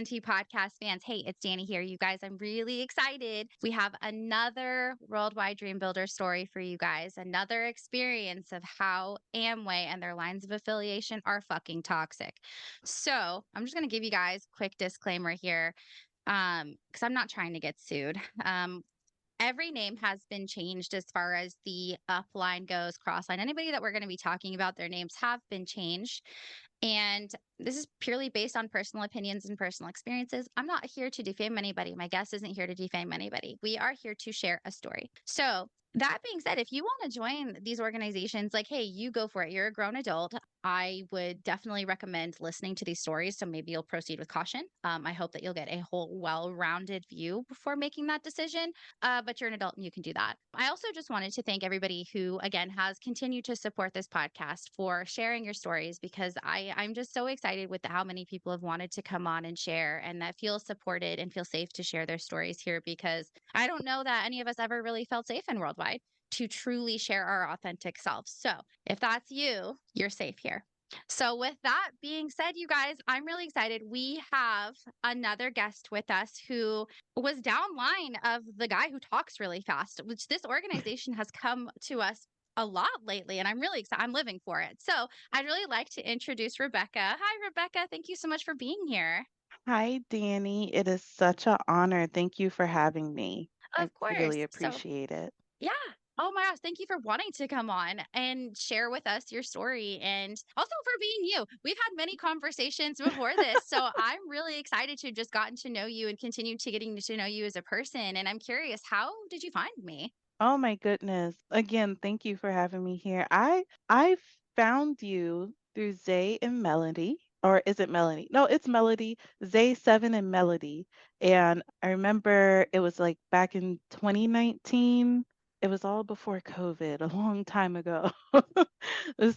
TNT podcast fans. Hey, it's Danny here. You guys, I'm really excited. We have another Worldwide Dream Builder story for you guys, another experience of how Amway and their lines of affiliation are fucking toxic. So I'm just going to give you guys a quick disclaimer here because I'm not trying to get sued. Every name has been changed as far as the upline goes, crossline. Anybody that we're going to be talking about, their names have been changed. And this is purely based on personal opinions and personal experiences. I'm not here to defame anybody. My guest isn't here to defame anybody. We are here to share a story. So, that being said, if you want to join these organizations, like, hey, you go for it. You're a grown adult. I would definitely recommend listening to these stories. So maybe you'll proceed with caution. I hope that you'll get a whole well rounded view before making that decision. But you're an adult and you can do that. I also just wanted to thank everybody who, again, has continued to support this podcast for sharing your stories because I'm just so excited with how many people have wanted to come on and share and that feel supported and feel safe to share their stories here because I don't know that any of us ever really felt safe in Worldwide to truly share our authentic selves. So if that's you, you're safe here. So, with that being said, you guys, I'm really excited. We have another guest with us who was downline of the guy who talks really fast, which this organization has come to us a lot lately, and I'm really excited. I'm living for it. So, I'd really like to introduce Rebekah. Hi, Rebekah. Thank you so much for being here. Hi, Danny. It is such an honor. Thank you for having me. I Of course. really So, appreciate it. yeah. Oh my gosh. Thank you for wanting to come on and share with us your story and also for being you. We've had many conversations before this. So I'm really excited to have just gotten to know you and continue to getting to know you as a person. And I'm curious, how did you find me? Oh my goodness. Again, thank you for having me here. I found you through Zay and Melody. Or is it Melody? No, it's Melody. Zay, Seven, and Melody. And I remember it was like back in 2019. It was all before COVID, a long time ago.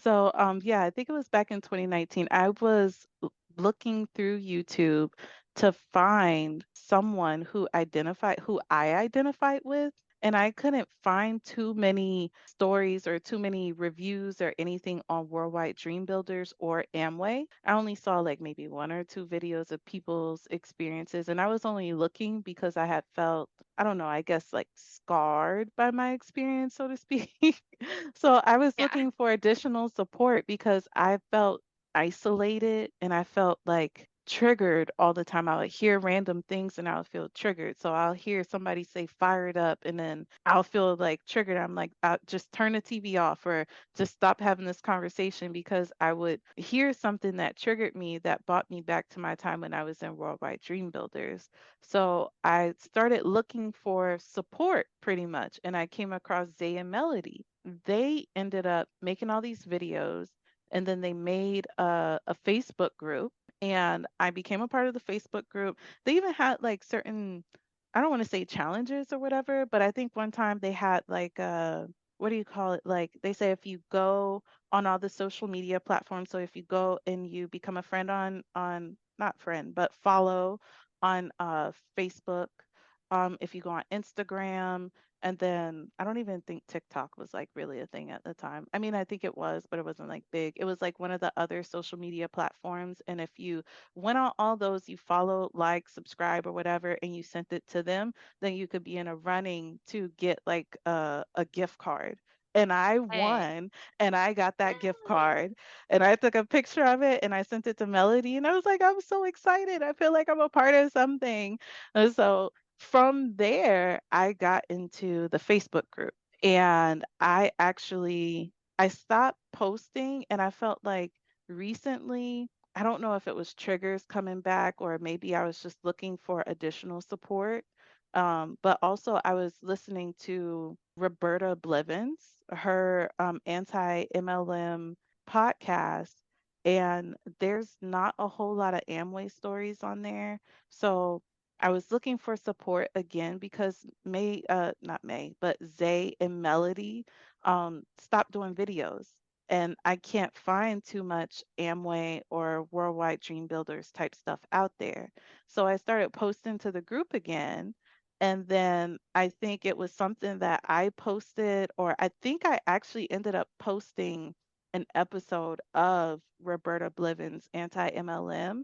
So, yeah, I think it was back in 2019. I was looking through YouTube to find someone who I identified with, and I couldn't find too many stories or too many reviews or anything on Worldwide Dream Builders or Amway. I only saw like maybe one or two videos of people's experiences, and I was only looking because I had felt, I don't know, I guess like scarred by my experience, so to speak. So I was Yeah. looking for additional support because I felt isolated and I felt like triggered all the time. I would hear random things and I would feel triggered. So I'll hear somebody say fired up and then I'll feel like triggered. I'm like, just turn the TV off or just stop having this conversation because I would hear something that triggered me that brought me back to my time when I was in Worldwide Dream Builders. So I started looking for support pretty much and I came across Zay and Melody. They ended up making all these videos and then they made a Facebook group and I became a part of the Facebook group. They even had like certain, I don't want to say challenges or whatever, but I think one time they had like what do you call it? Like they say if you go on all the social media platforms, so if you go and you become a friend on not friend, but follow on Facebook, if you go on Instagram, and then I don't even think TikTok was like really a thing at the time. I mean, I think it was, but it wasn't like big. It was like one of the other social media platforms. And if you went on all those, you follow, like, subscribe, or whatever, and you sent it to them, then you could be in a running to get like a gift card. And I Hey. won and I got that gift card and I took a picture of it and I sent it to Melody and I was like, I'm so excited. I feel like I'm a part of something. And so from there, I got into the Facebook group and I stopped posting and I felt like recently, I don't know if it was triggers coming back or maybe I was just looking for additional support. But also I was listening to Roberta Blevins, her anti-MLM podcast, and there's not a whole lot of Amway stories on there. So I was looking for support again because not May, but Zay and Melody stopped doing videos. And I can't find too much Amway or Worldwide Dream Builders type stuff out there. So I started posting to the group again. And then I think it was something that I posted, or I think I actually ended up posting an episode of Roberta Blevins' anti MLM.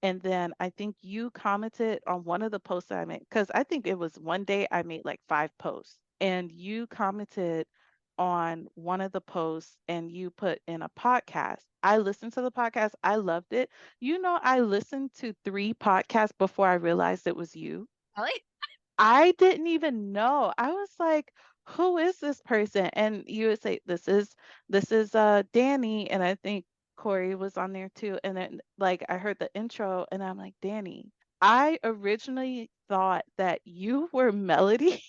And then I think you commented on one of the posts that I made, because I think it was one day I made like 5 posts, and you commented on one of the posts and you put in a podcast. I listened to the podcast. I loved it. You know, I listened to 3 podcasts before I realized it was you. Really? I didn't even know. I was like, who is this person? And you would say, this is Danny. And I think Corey was on there too. And then like I heard the intro and I'm like, Danny. I originally thought that you were Melody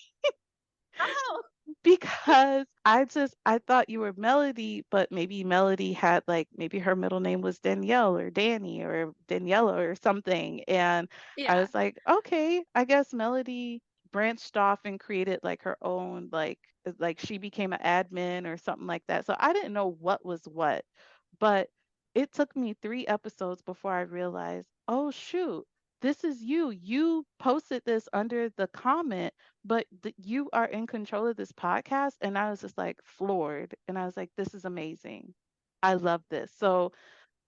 Oh, because I thought you were Melody, but maybe Melody had like maybe her middle name was Danielle or Danny or Daniela or something. And I yeah. was like, okay, I guess Melody branched off and created like her own like she became an admin or something like that. So I didn't know what was what. But it took me 3 episodes before I realized, oh shoot, this is you. You posted this under the comment, but you are in control of this podcast. And I was just like floored. And I was like, this is amazing. I love this. So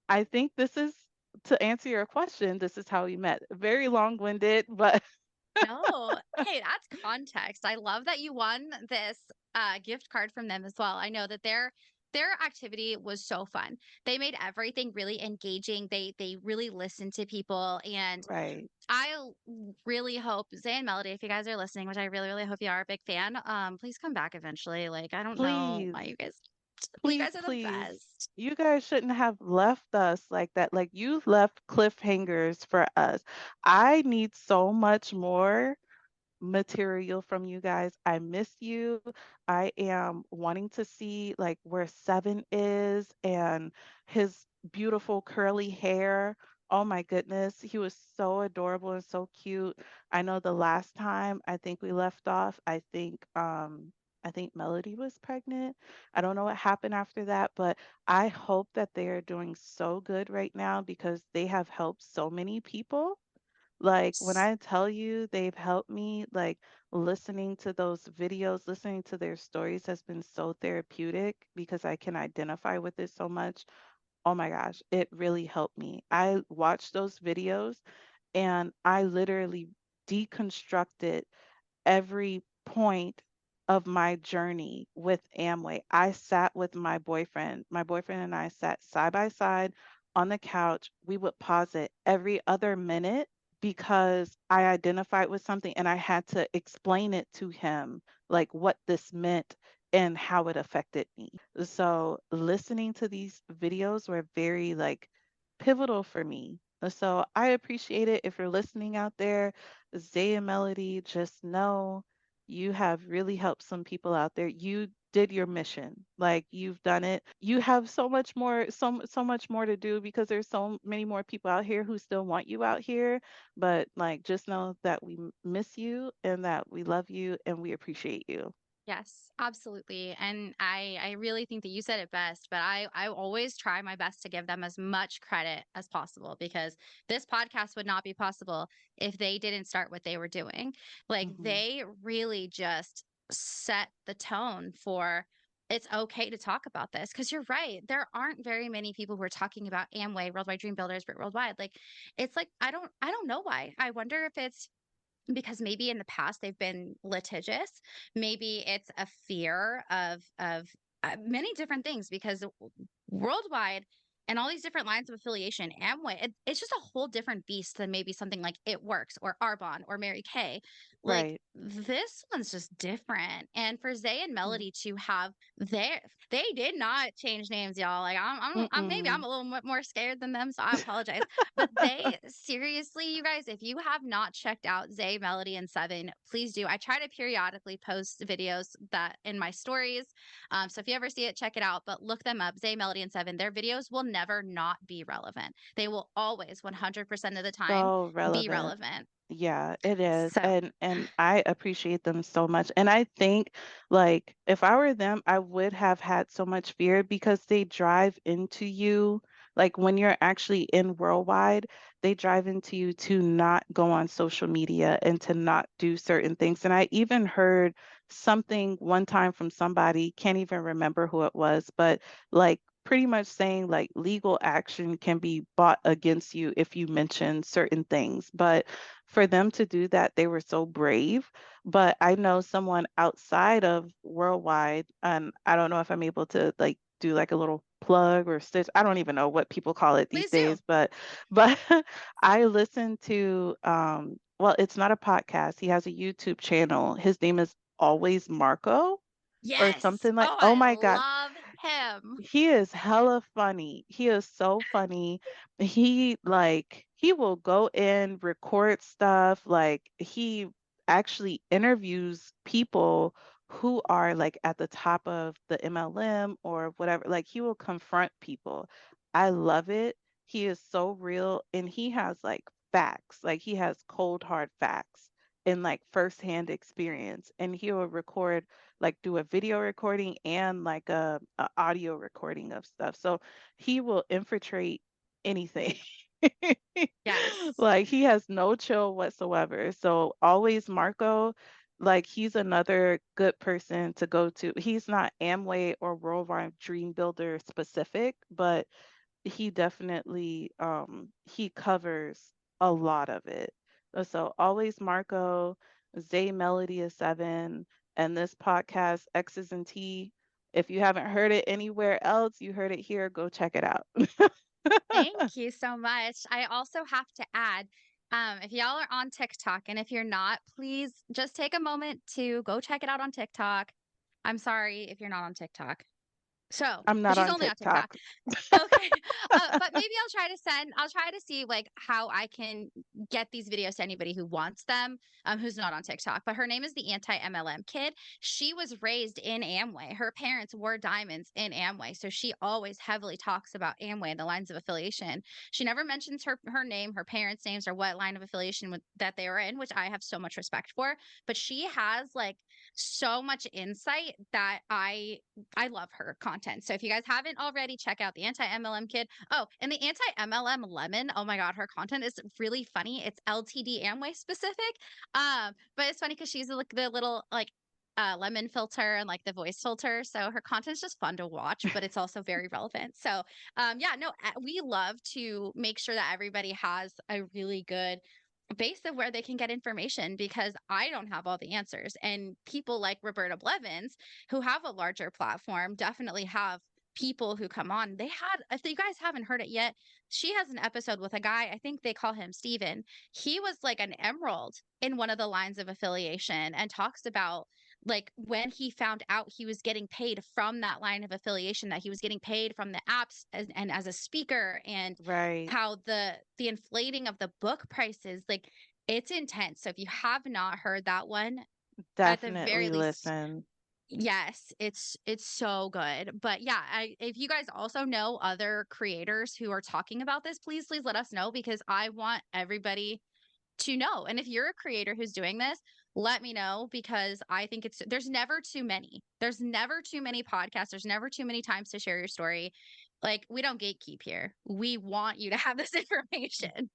I think this is, to answer your question, this is how we met. Very long winded, but No. Hey, that's context. I love that you won this gift card from them as well. I know that their activity was so fun. They made everything really engaging. They really listened to people, and right. really hope Zay and Melody, if you guys are listening, which I really, really hope you are a big fan, please come back eventually. Like, I don't know Please, why you please, guys are the please. best. You guys shouldn't have left us like that. Like you left cliffhangers for us. I need so much more material from you guys. I miss you. I am wanting to see like where Seven is and his beautiful curly hair. Oh my goodness, he was so adorable and so cute. I know the last time I think we left off, I think Melody was pregnant. I don't know what happened after that, but I hope that they are doing so good right now because they have helped so many people. Like when I tell you they've helped me, like listening to those videos, listening to their stories has been so therapeutic because I can identify with it so much. Oh my gosh, it really helped me. I watched those videos and I literally deconstructed every point of my journey with Amway. I sat with my boyfriend. My boyfriend and I sat side by side on the couch. We would pause it every other minute because I identified with something and I had to explain it to him, like what this meant and how it affected me. So listening to these videos were very like pivotal for me. So I appreciate it if you're listening out there. Zay and Melody, just know you have really helped some people out there. You did your mission. Like you've done it. You have so much more, so much more to do because there's so many more people out here who still want you out here. But like just know that we miss you and that we love you and we appreciate you. Yes, absolutely. And I really think that you said it best, but I always try my best to give them as much credit as possible because this podcast would not be possible if they didn't start what they were doing. Like Hmm. they really just set the tone for it's okay to talk about this because you're right. There aren't very many people who are talking about Amway, Worldwide Dream Builders, but worldwide. Like it's like I don't know why. I wonder if it's because maybe in the past they've been litigious. Maybe it's a fear of many different things because worldwide and all these different lines of affiliation, Amway, it's just a whole different beast than maybe something like It Works or Arbonne or Mary Kay. Like Right. this one's just different. And for Zay and Mm. Melody to have they did not change names, y'all. Like I'm maybe I'm Mm-mm. a little bit more scared than them, so I apologize. But they seriously, you guys, if you have not checked out Zay, Melody, and Seven, please do. I try to periodically post videos that in my stories. So if you ever see it, check it out. But look them up, Zay, Melody, and Seven. Their videos will never not be relevant. They will always 100% of the time So be relevant. relevant. Yeah, it is. So And I appreciate them so much. And I think like if I were them, I would have had so much fear because they drive into you. Like when you're actually in worldwide, they drive into you to not go on social media and to not do certain things. And I even heard something one time from somebody, can't even remember who it was, but like pretty much saying like legal action can be brought against you if you mention certain things. But for them to do that, they were so brave. But I know someone outside of Worldwide, and I don't know if I'm able to like do like a little plug or stitch. I don't even know what people call it these Please do. days, but I listen to well, it's not a podcast. He has a YouTube channel. His name is Always Marco or Yes. something like, Oh, oh I my God. love him. He is hella funny. He is so funny. He will go in, record stuff. Like he actually interviews people who are like at the top of the MLM or whatever. Like he will confront people. I love it. He is so real and he has like facts. Like he has cold hard facts and like firsthand experience. And he will record like do a video recording and like a audio recording of stuff. So he will infiltrate anything. Yes. Like he has no chill whatsoever. So always Marco, like he's another good person to go to. He's not Amway or Worldwide Dream Builder specific, but he definitely he covers a lot of it. So always Marco, Zay Melody is 7, and this podcast X's and T. If you haven't heard it anywhere else, you heard it here, go check it out. Thank you so much. I also have to add, if y'all are on TikTok, and if you're not, please just take a moment to go check it out on TikTok. I'm sorry if you're not on TikTok. So, I'm but not she's on only on TikTok. TikTok. Okay. But maybe I'll try to see like how I can get these videos to anybody who wants them, who's not on TikTok. But her name is the Anti MLM Kid. She was raised in Amway. Her parents were diamonds in Amway. So she always heavily talks about Amway and the lines of affiliation. She never mentions her name, her parents' names, or what line of affiliation that they were in, which I have so much respect for. But she has like so much insight that I love her content. So if you guys haven't already, check out the Anti MLM Kid. Oh, and the Anti MLM Lemon. Oh my God, her content is really funny. It's LTD Amway specific. But it's funny because she's like the little like lemon filter and like the voice filter. So her content's just fun to watch, but it's also very relevant. So yeah, no, we love to make sure that everybody has a really good base of where they can get information because I don't have all the answers. And people like Roberta Blevins, who have a larger platform, definitely have people who come on. They had, if you guys haven't heard it yet, she has an episode with a guy, I think they call him Steven. He was like an emerald in one of the lines of affiliation and talks about like when he found out he was getting paid from that line of affiliation, that he was getting paid from the apps and as a speaker, and Right. how the inflating of the book prices, like it's intense. So if you have not heard that one, at the very Definitely least, listen. yes, it's so good. But yeah, if you guys also know other creators who are talking about this, please let us know because I want everybody to know. And if you're a creator who's doing this, let me know because I think there's never too many. There's never too many podcasts. There's never too many times to share your story. Like we don't gatekeep here. We want you to have this information.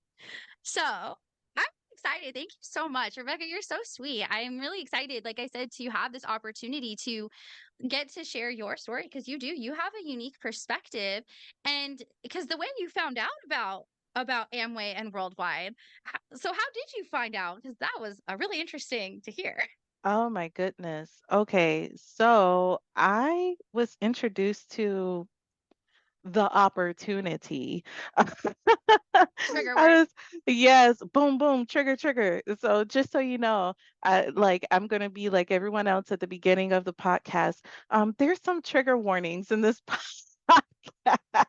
So I'm excited. Thank you so much, Rebecca. You're so sweet. I'm really excited, like I said, to have this opportunity to get to share your story because you have a unique perspective, and because the way you found out about Amway and Worldwide. So how did you find out? Because that was really interesting to hear. Oh my goodness. Okay, so I was introduced to the opportunity. Trigger I word. was, yes, boom, boom, trigger, trigger. So just so you know, I'm gonna be like everyone else at the beginning of the podcast. There's some trigger warnings in this podcast.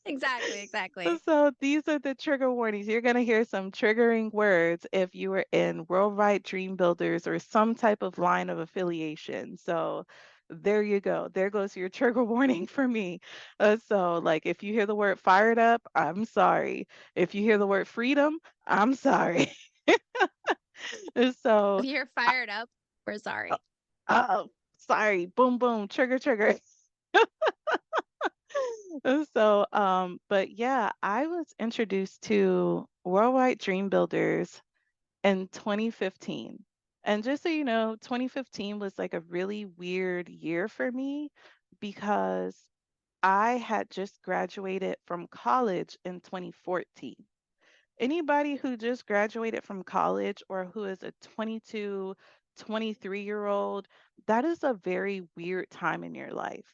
Exactly, exactly. So these are the trigger warnings. You're going to hear some triggering words if you were in Worldwide Dream Builders or some type of line of affiliation. So there you go. There goes your trigger warning for me. So, like, if you hear the word fired up, I'm sorry. If you hear the word freedom, I'm sorry. If So, you're uh, fired up, we're sorry. oh, sorry. Boom, boom, trigger, trigger. So, but yeah, I was introduced to Worldwide Dream Builders in 2015. And just so you know, 2015 was like a really weird year for me because I had just graduated from college in 2014. Anybody who just graduated from college or who is a 22, 23-year-old, that is a very weird time in your life.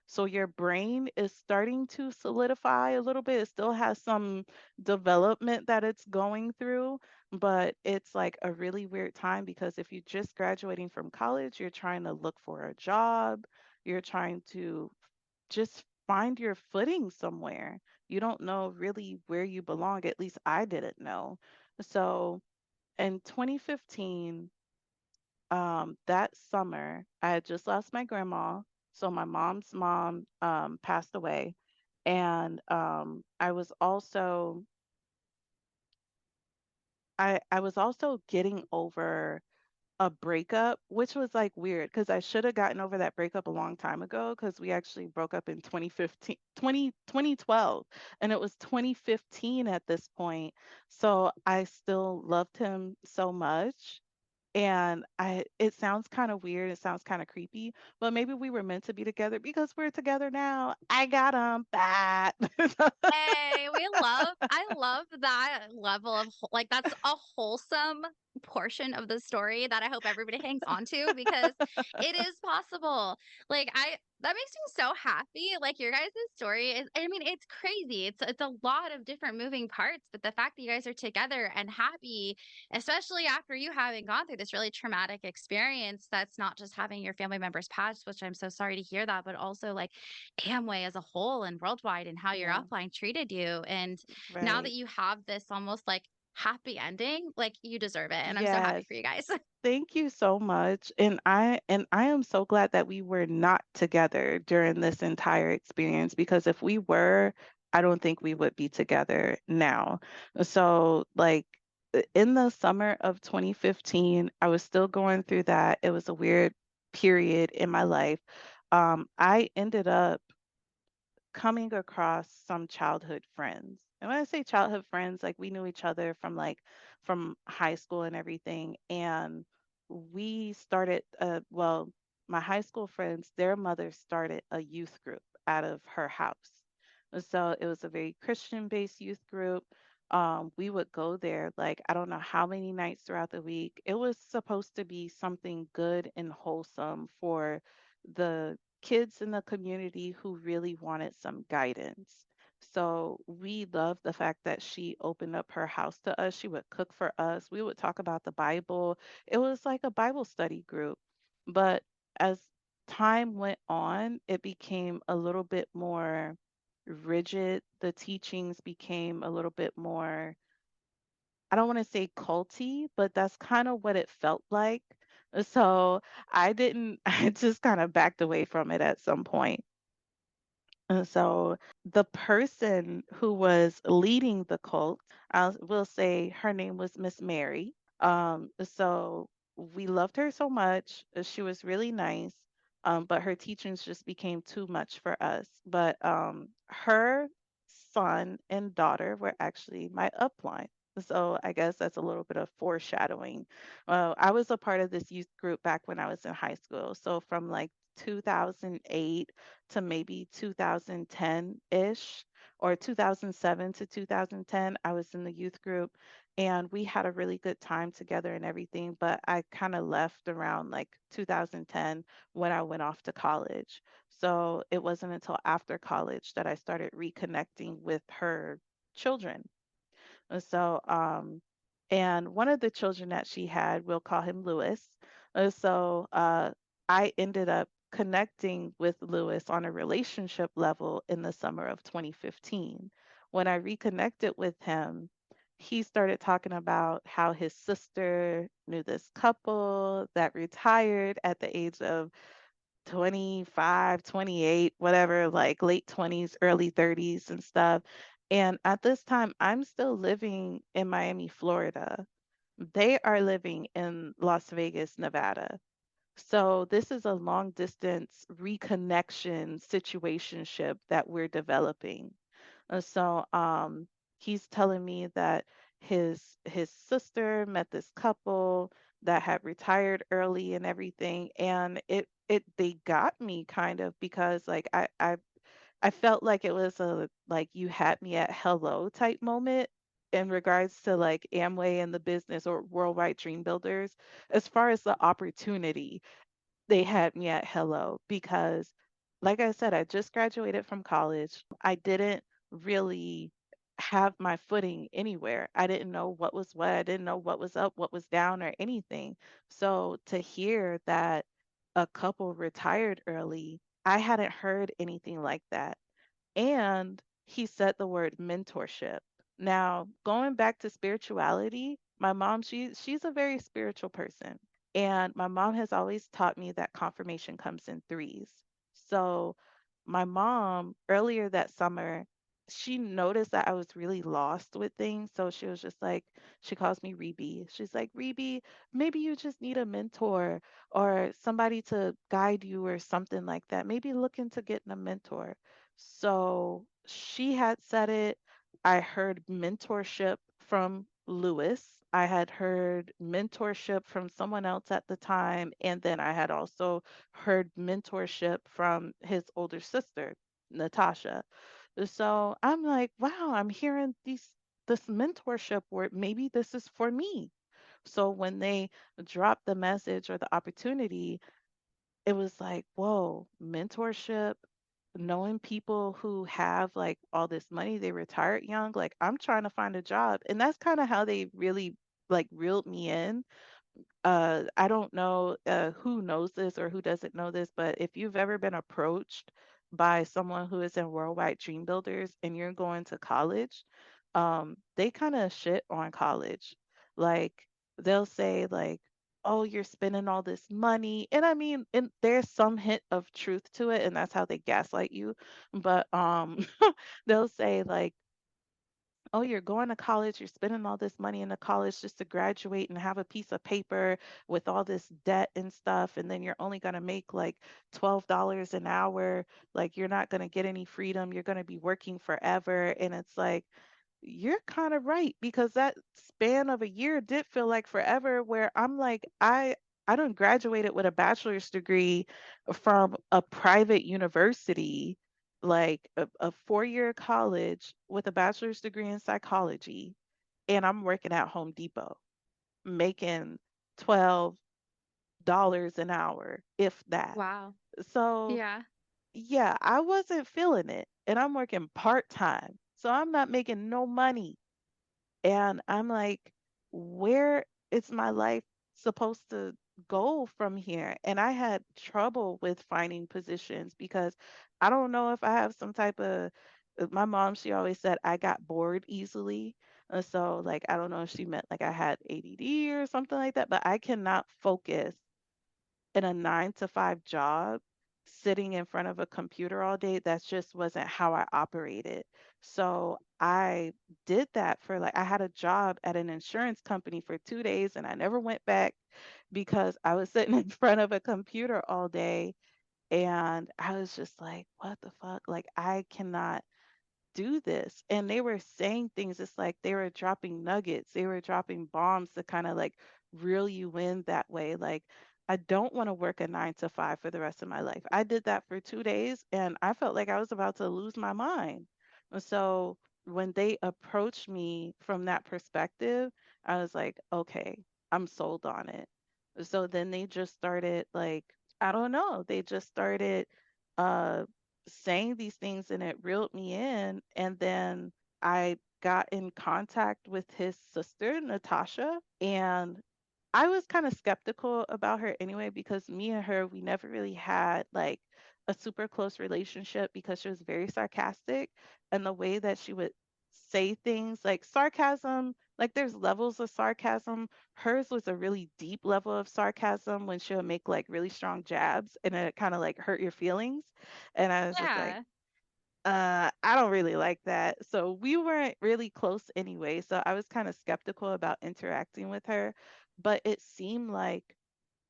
So your brain is starting to solidify a little bit. It still has some development that it's going through, but it's like a really weird time because if you're just graduating from college, you're trying to look for a job, you're trying to just find your footing somewhere. You don't know really where you belong. At least I didn't know. So in 2015, that summer, I had just lost my grandma. So my mom's mom passed away. And I was also getting over a breakup, which was like weird because I should have gotten over that breakup a long time ago because we actually broke up in 2015, 2012, and it was 2015 at this point. So I still loved him so much. And it sounds kind of weird, it sounds kind of creepy, but maybe we were meant to be together because we're together now. I got him back. Hey, I love that level of like that's a wholesome portion of the story that I hope everybody hangs on to because it is possible. Like that makes me so happy. Like your guys' story is, I mean, it's crazy. It's a lot of different moving parts, but the fact that you guys are together and happy, especially after you having gone through this really traumatic experience, that's not just having your family members pass, which I'm so sorry to hear that, but also like Amway as a whole and worldwide and how your Yeah, upline treated you. And now that right. you have this almost like happy ending, like you deserve it. And I'm so happy Yes. for you guys. Thank you so much. And I am so glad that we were not together during this entire experience because if we were, I don't think we would be together now. So like in the summer of 2015, I was still going through that. It was a weird period in my life. I ended up coming across some childhood friends. And when I say childhood friends, like we knew each other from from high school and everything. And we started well, my high school friends, their mother started a youth group out of her house. And so it was a very Christian-based youth group. We would go there like I don't know how many nights throughout the week. It was supposed to be something good and wholesome for the kids in the community who really wanted some guidance. So we loved the fact that she opened up her house to us. She would cook for us. We would talk about the Bible. It was like a Bible study group. But as time went on, it became a little bit more rigid. The teachings became a little bit more, I don't want to say culty, but that's kind of what it felt like. So I just kind of backed away from it at some point. And so the person who was leading the cult, I will say her name was Miss Mary. So we loved her so much. She was really nice. But her teachings just became too much for us. But her son and daughter were actually my upline. So I guess that's a little bit of foreshadowing. I was a part of this youth group back when I was in high school. So from like 2008 to maybe 2010-ish or 2007 to 2010, I was in the youth group and we had a really good time together and everything, but I kind of left around like 2010 when I went off to college. So it wasn't until after college that I started reconnecting with her children. And one of the children that she had, we'll call him Lewis. I ended up connecting with Lewis on a relationship level in the summer of 2015. When I reconnected with him, he started talking about how his sister knew this couple that retired at the age of 25, 28, whatever, like late 20s, early 30s and stuff. And at this time, I'm still living in Miami, Florida. They are living in Las Vegas, Nevada. So this is a long distance reconnection situationship that we're developing. He's telling me that his sister met this couple that had retired early and everything, and it they got me kind of because like I felt like it was a like you had me at hello type moment in regards to like Amway and the business or Worldwide Dream Builders. As far as the opportunity, they had me at hello because, like I said, I just graduated from college. I didn't really have my footing anywhere. I didn't know what was what. I didn't know what was up, what was down, or anything. So to hear that a couple retired early, I hadn't heard anything like that. And he said the word mentorship. Now, going back to spirituality, my mom, she's a very spiritual person. And my mom has always taught me that confirmation comes in threes. So my mom, earlier that summer, she noticed that I was really lost with things. So she was just like, she calls me Rebe. She's like, Rebe, maybe you just need a mentor or somebody to guide you or something like that. Maybe look into getting a mentor. So she had said it. I heard mentorship from Lewis. I had heard mentorship from someone else at the time. And then I had also heard mentorship from his older sister, Natasha. So I'm like, wow, I'm hearing this mentorship word. Maybe this is for me. So when they dropped the message or the opportunity, it was like, whoa, mentorship, knowing people who have like all this money, they retired young. Like, I'm trying to find a job. And that's kind of how they really like reeled me in. I don't know who knows this or who doesn't know this, but if you've ever been approached by someone who is in Worldwide Dream Builders and you're going to college, they kind of shit on college. Like they'll say like, "Oh, you're spending all this money," and I mean, and there's some hint of truth to it, and that's how they gaslight you. But they'll say like, oh, you're going to college, you're spending all this money in the college just to graduate and have a piece of paper with all this debt and stuff, and then you're only going to make like $12 an hour. Like, you're not going to get any freedom. You're going to be working forever. And it's like, you're kind of right because that span of a year did feel like forever where I'm like I done graduated with a bachelor's degree from a private university, like a 4-year college with a bachelor's degree in psychology, and I'm working at Home Depot making $12 an hour, if that. Wow. So Yeah. yeah, I wasn't feeling it. And I'm working part-time. So I'm not making no money. And I'm like, where is my life supposed to go from here? And I had trouble with finding positions because I don't know if I have some type of, my mom, she always said I got bored easily. So, like, I don't know if she meant like I had ADD or something like that, but I cannot focus in a 9 to 5 job sitting in front of a computer all day. That just wasn't how I operated. So I did that for like, I had a job at an insurance company for 2 days and I never went back because I was sitting in front of a computer all day. And I was just like, what the fuck? Like, I cannot do this. And they were saying things, it's like they were dropping nuggets, they were dropping bombs to kind of like reel you in that way. Like, I don't want to work a 9 to 5 for the rest of my life. I did that for 2 days and I felt like I was about to lose my mind. And so when they approached me from that perspective, I was like, okay, I'm sold on it. So then they just started like, I don't know, they just started uh saying these things and it reeled me in. And then I got in contact with his sister, Natasha, and I was kind of skeptical about her anyway because me and her, we never really had like a super close relationship because she was very sarcastic and the way that she would say things like sarcasm, like there's levels of sarcasm. Hers was a really deep level of sarcasm when she'll make like really strong jabs and it kind of like hurt your feelings. And I was just like, Yeah. I don't really like that. So we weren't really close anyway. So I was kind of skeptical about interacting with her, but it seemed like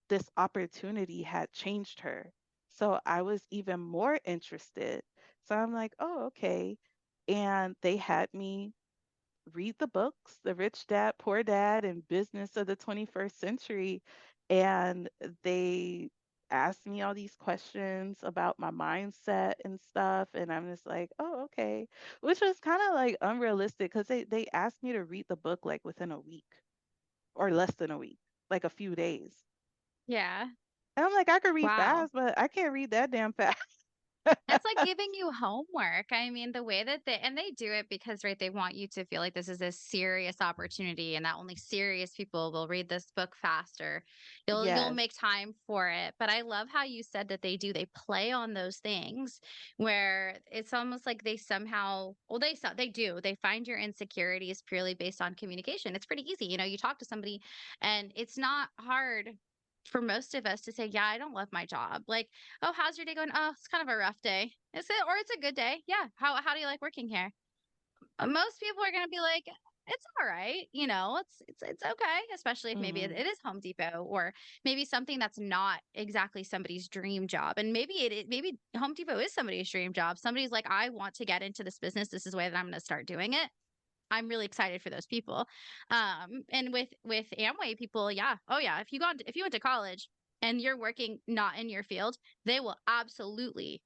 this opportunity had changed her. So I was even more interested. So I'm like, oh, okay. And they had me read the books, The Rich Dad, Poor Dad, and Business of the 21st Century. And they ask me all these questions about my mindset and stuff, and I'm just like, oh, okay, which was kind of like unrealistic because they asked me to read the book like within a week or less than a week, like a few days. Yeah. And I'm like, I could read Wow. fast, but I can't read that damn fast. That's like giving you homework. I mean, the way that they do it because, right, they want you to feel like this is a serious opportunity and that only serious people will read this book faster. You'll Yes. make time for it. But I love how you said that they play on those things where it's almost like they somehow, well, they do. They find your insecurities purely based on communication. It's pretty easy. You talk to somebody and it's not hard for most of us to say, "Yeah, I don't love my job." Like, "Oh, how's your day going?" "Oh, it's kind of a rough day." Is it, or it's a good day? "Yeah. How do you like working here?" Most people are gonna be like, "It's all right." It's okay, especially if maybe Hmm. it is Home Depot or maybe something that's not exactly somebody's dream job. And maybe Home Depot is somebody's dream job. Somebody's like, "I want to get into this business. This is the way that I'm gonna start doing it." I'm really excited for those people. And with Amway people, yeah. Oh yeah, if you went to college and you're working not in your field, they will absolutely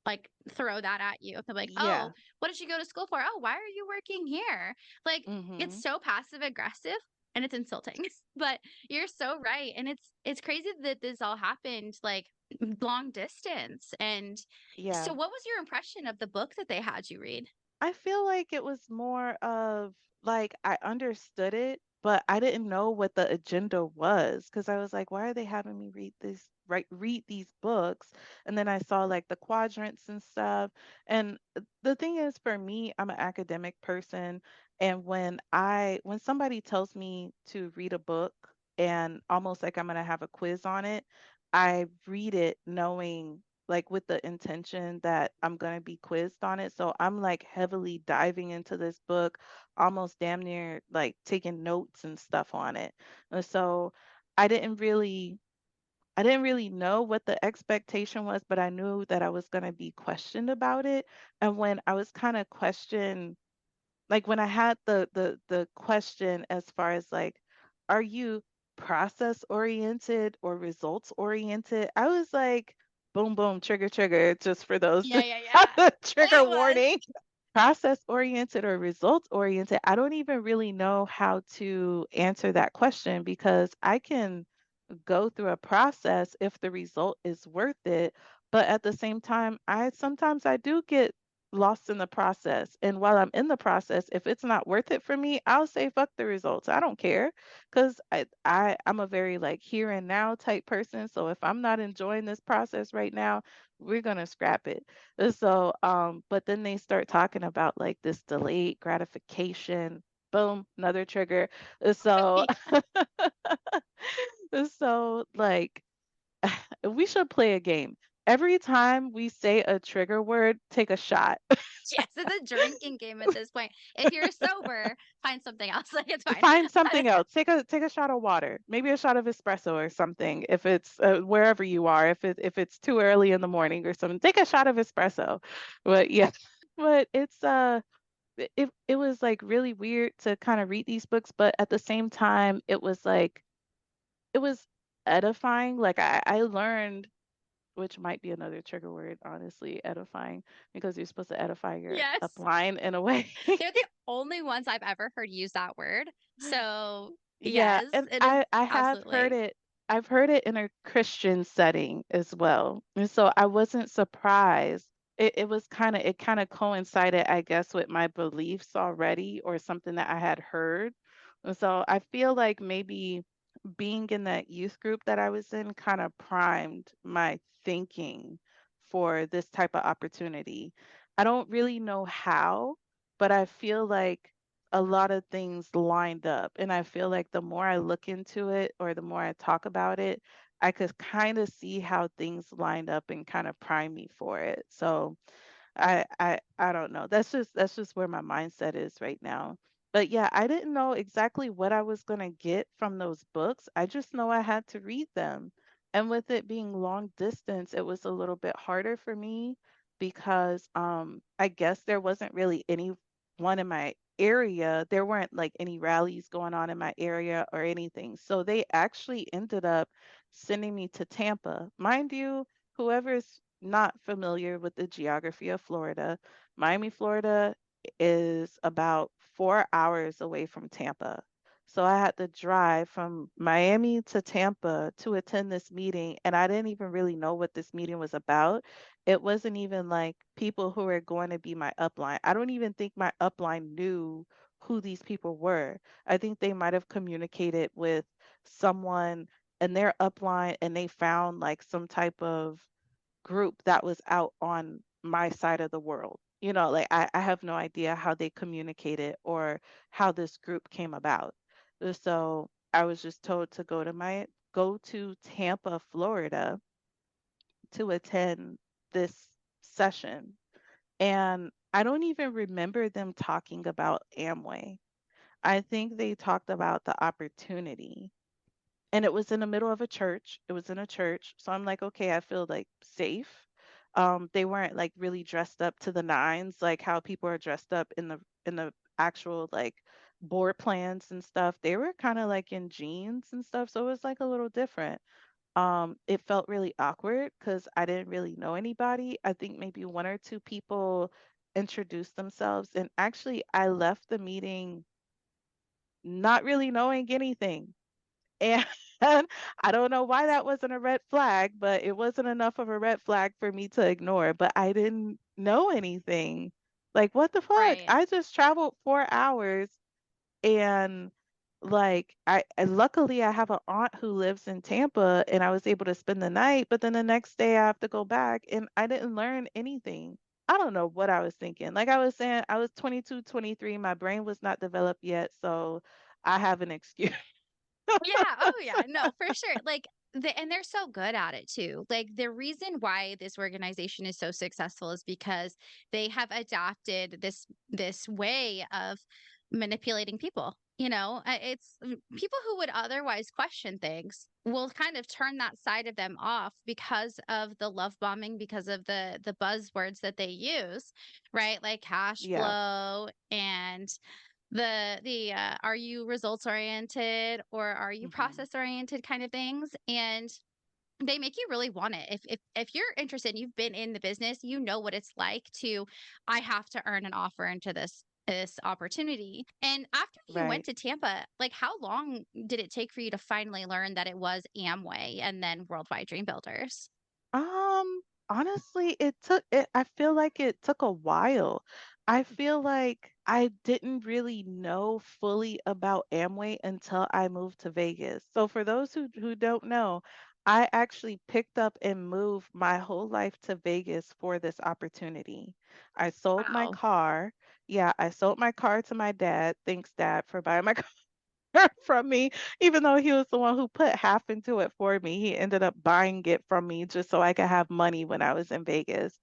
like throw that at you. They're like, "Oh, Yeah. what did you go to school for? Oh, why are you working here?" Like it's Hmm. so passive aggressive and it's insulting. But you're so right. And it's crazy that this all happened like long distance. And so Yeah. what was your impression of the book that they had you read? I feel like it was more of like I understood it, but I didn't know what the agenda was because I was like, why are they having me read these books? And then I saw like the quadrants and stuff. And the thing is for me, I'm an academic person, and when somebody tells me to read a book and almost like I'm gonna have a quiz on it, I read it knowing like with the intention that I'm going to be quizzed on it. So I'm like heavily diving into this book, almost damn near like taking notes and stuff on it. And so I didn't really I didn't really know what the expectation was, but I knew that I was going to be questioned about it. And when I was kind of questioned, like when I had the question as far as like, are you process oriented or results oriented? I was like, boom, boom, trigger, trigger, just for those Yeah, yeah, yeah. trigger It was. warning. Process oriented or results oriented, I don't even really know how to answer that question because I can go through a process if the result is worth it. But at the same time, I do get lost in the process. And while I'm in the process, if it's not worth it for me, I'll say fuck the results. I don't care. Cause I'm a very like here and now type person. So if I'm not enjoying this process right now, we're gonna scrap it. And so but then they start talking about like this delayed gratification. Boom, another trigger. So so, like, we should play a game. Every time we say a trigger word, take a shot. Yes, it's a drinking game at this point. If you're sober, find something else, like, it's fine. Find something else. Take a shot of water. Maybe a shot of espresso or something. If it's wherever you are, if it's too early in the morning or something, take a shot of espresso. But yeah, but it was like really weird to kind of read these books, but at the same time, it was edifying. Like I learned, which might be another trigger word, honestly, edifying, because you're supposed to edify your Yes. upline in a way. They're the only ones I've ever heard use that word. So, Yeah, yes, and it is I have heard absolutely. it. I've heard it in a Christian setting as well. And so I wasn't surprised. It kind of coincided, I guess, with my beliefs already or something that I had heard. And so I feel like maybe being in that youth group that I was in kind of primed my thinking for this type of opportunity. I don't really know how, but I feel like a lot of things lined up. And I feel like the more I look into it or the more I talk about it, I could kind of see how things lined up and kind of prime me for it. So I don't know. That's just where my mindset is right now. But yeah, I didn't know exactly what I was going to get from those books. I just know I had to read them. And with it being long distance, it was a little bit harder for me because I guess there wasn't really anyone in my area. There weren't like any rallies going on in my area or anything. So they actually ended up sending me to Tampa. Mind you, whoever's not familiar with the geography of Florida, Miami, Florida is about 4 hours away from Tampa. So I had to drive from Miami to Tampa to attend this meeting, and I didn't even really know what this meeting was about. It wasn't even like people who were going to be my upline. I don't even think my upline knew who these people were. I think they might have communicated with someone in their upline and they found like some type of group that was out on my side of the world. Like I have no idea how they communicated or how this group came about. So I was just told to go to Tampa, Florida to attend this session. And I don't even remember them talking about Amway. I think they talked about the opportunity. And it was in the middle of a church. It was in a church. So I'm like, okay, I feel like safe. They weren't like really dressed up to the nines, like how people are dressed up in the actual like board plans and stuff. They were kind of like in jeans and stuff. So it was like a little different. It felt really awkward because I didn't really know anybody. I think maybe one or two people introduced themselves. And actually, I left the meeting not really knowing anything. And I don't know why that wasn't a red flag, but it wasn't enough of a red flag for me to ignore. But I didn't know anything. Like, what the fuck? Right. I just traveled 4 hours and like luckily I have an aunt who lives in Tampa and I was able to spend the night, but then the next day I have to go back and I didn't learn anything. I don't know what I was thinking. Like I was saying, I was 22, 23. My brain was not developed yet, so I have an excuse. Yeah, oh yeah, no, for sure. Like and they're so good at it too. Like the reason why this organization is so successful is because they have adapted this way of manipulating people. People who would otherwise question things will kind of turn that side of them off because of the love bombing, because of the buzzwords that they use, right? Like cash Yeah. flow and are you results oriented or are you Hmm. process oriented kind of things, and they make you really want it. If you're interested and you've been in the business, you know what it's like to I have to earn an offer into this opportunity. And after you went Right. to Tampa, like how long did it take for you to finally learn that it was Amway and then Worldwide Dream Builders? Honestly, I feel like it took a while. I feel like I didn't really know fully about Amway until I moved to Vegas. So for those who don't know, I actually picked up and moved my whole life to Vegas for this opportunity. I sold my Wow. car. Yeah, I sold my car to my dad. Thanks, Dad, for buying my from me, even though he was the one who put half into it for me. He ended up buying it from me just so I could have money when I was in Vegas.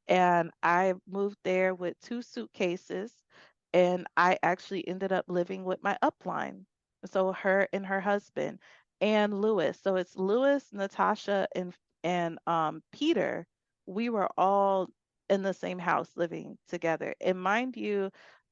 And I moved there with two suitcases, and I actually ended up living with my upline. So her and her husband and Lewis. So it's Lewis, Natasha, and Peter. We were all in the same house living together. And mind you,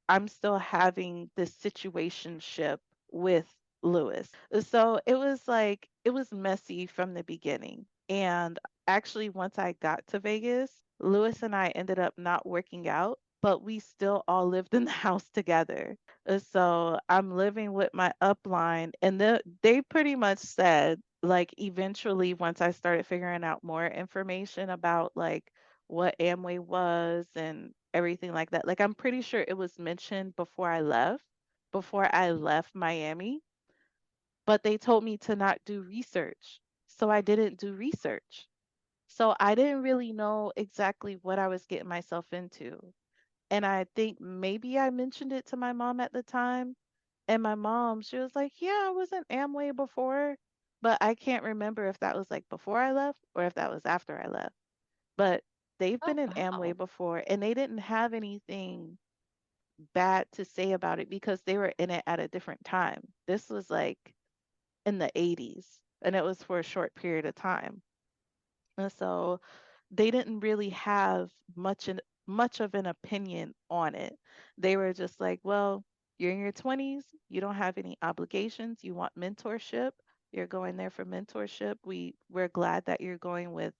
I'm still having this situationship with Lewis. So it was like it was messy from the beginning. And actually once I got to Vegas, Lewis and I ended up not working out, but we still all lived in the house together. So I'm living with my upline and they pretty much said like eventually once I started figuring out more information about like what Amway was and everything like that. Like I'm pretty sure it was mentioned before I left Miami, but they told me to not do research. So I didn't do research. So I didn't really know exactly what I was getting myself into. And I think maybe I mentioned it to my mom at the time. And my mom, she was like, yeah, I was in Amway before, but I can't remember if that was like before I left or if that was after I left. But they've Oh been in wow. Amway before and they didn't have anything bad to say about it because they were in it at a different time. This was like in the 80s and it was for a short period of time. And so they didn't really have much of an opinion on it. They were just like, well, you're in your 20s, you don't have any obligations, you want mentorship, You're going there for mentorship. We're glad that you're going with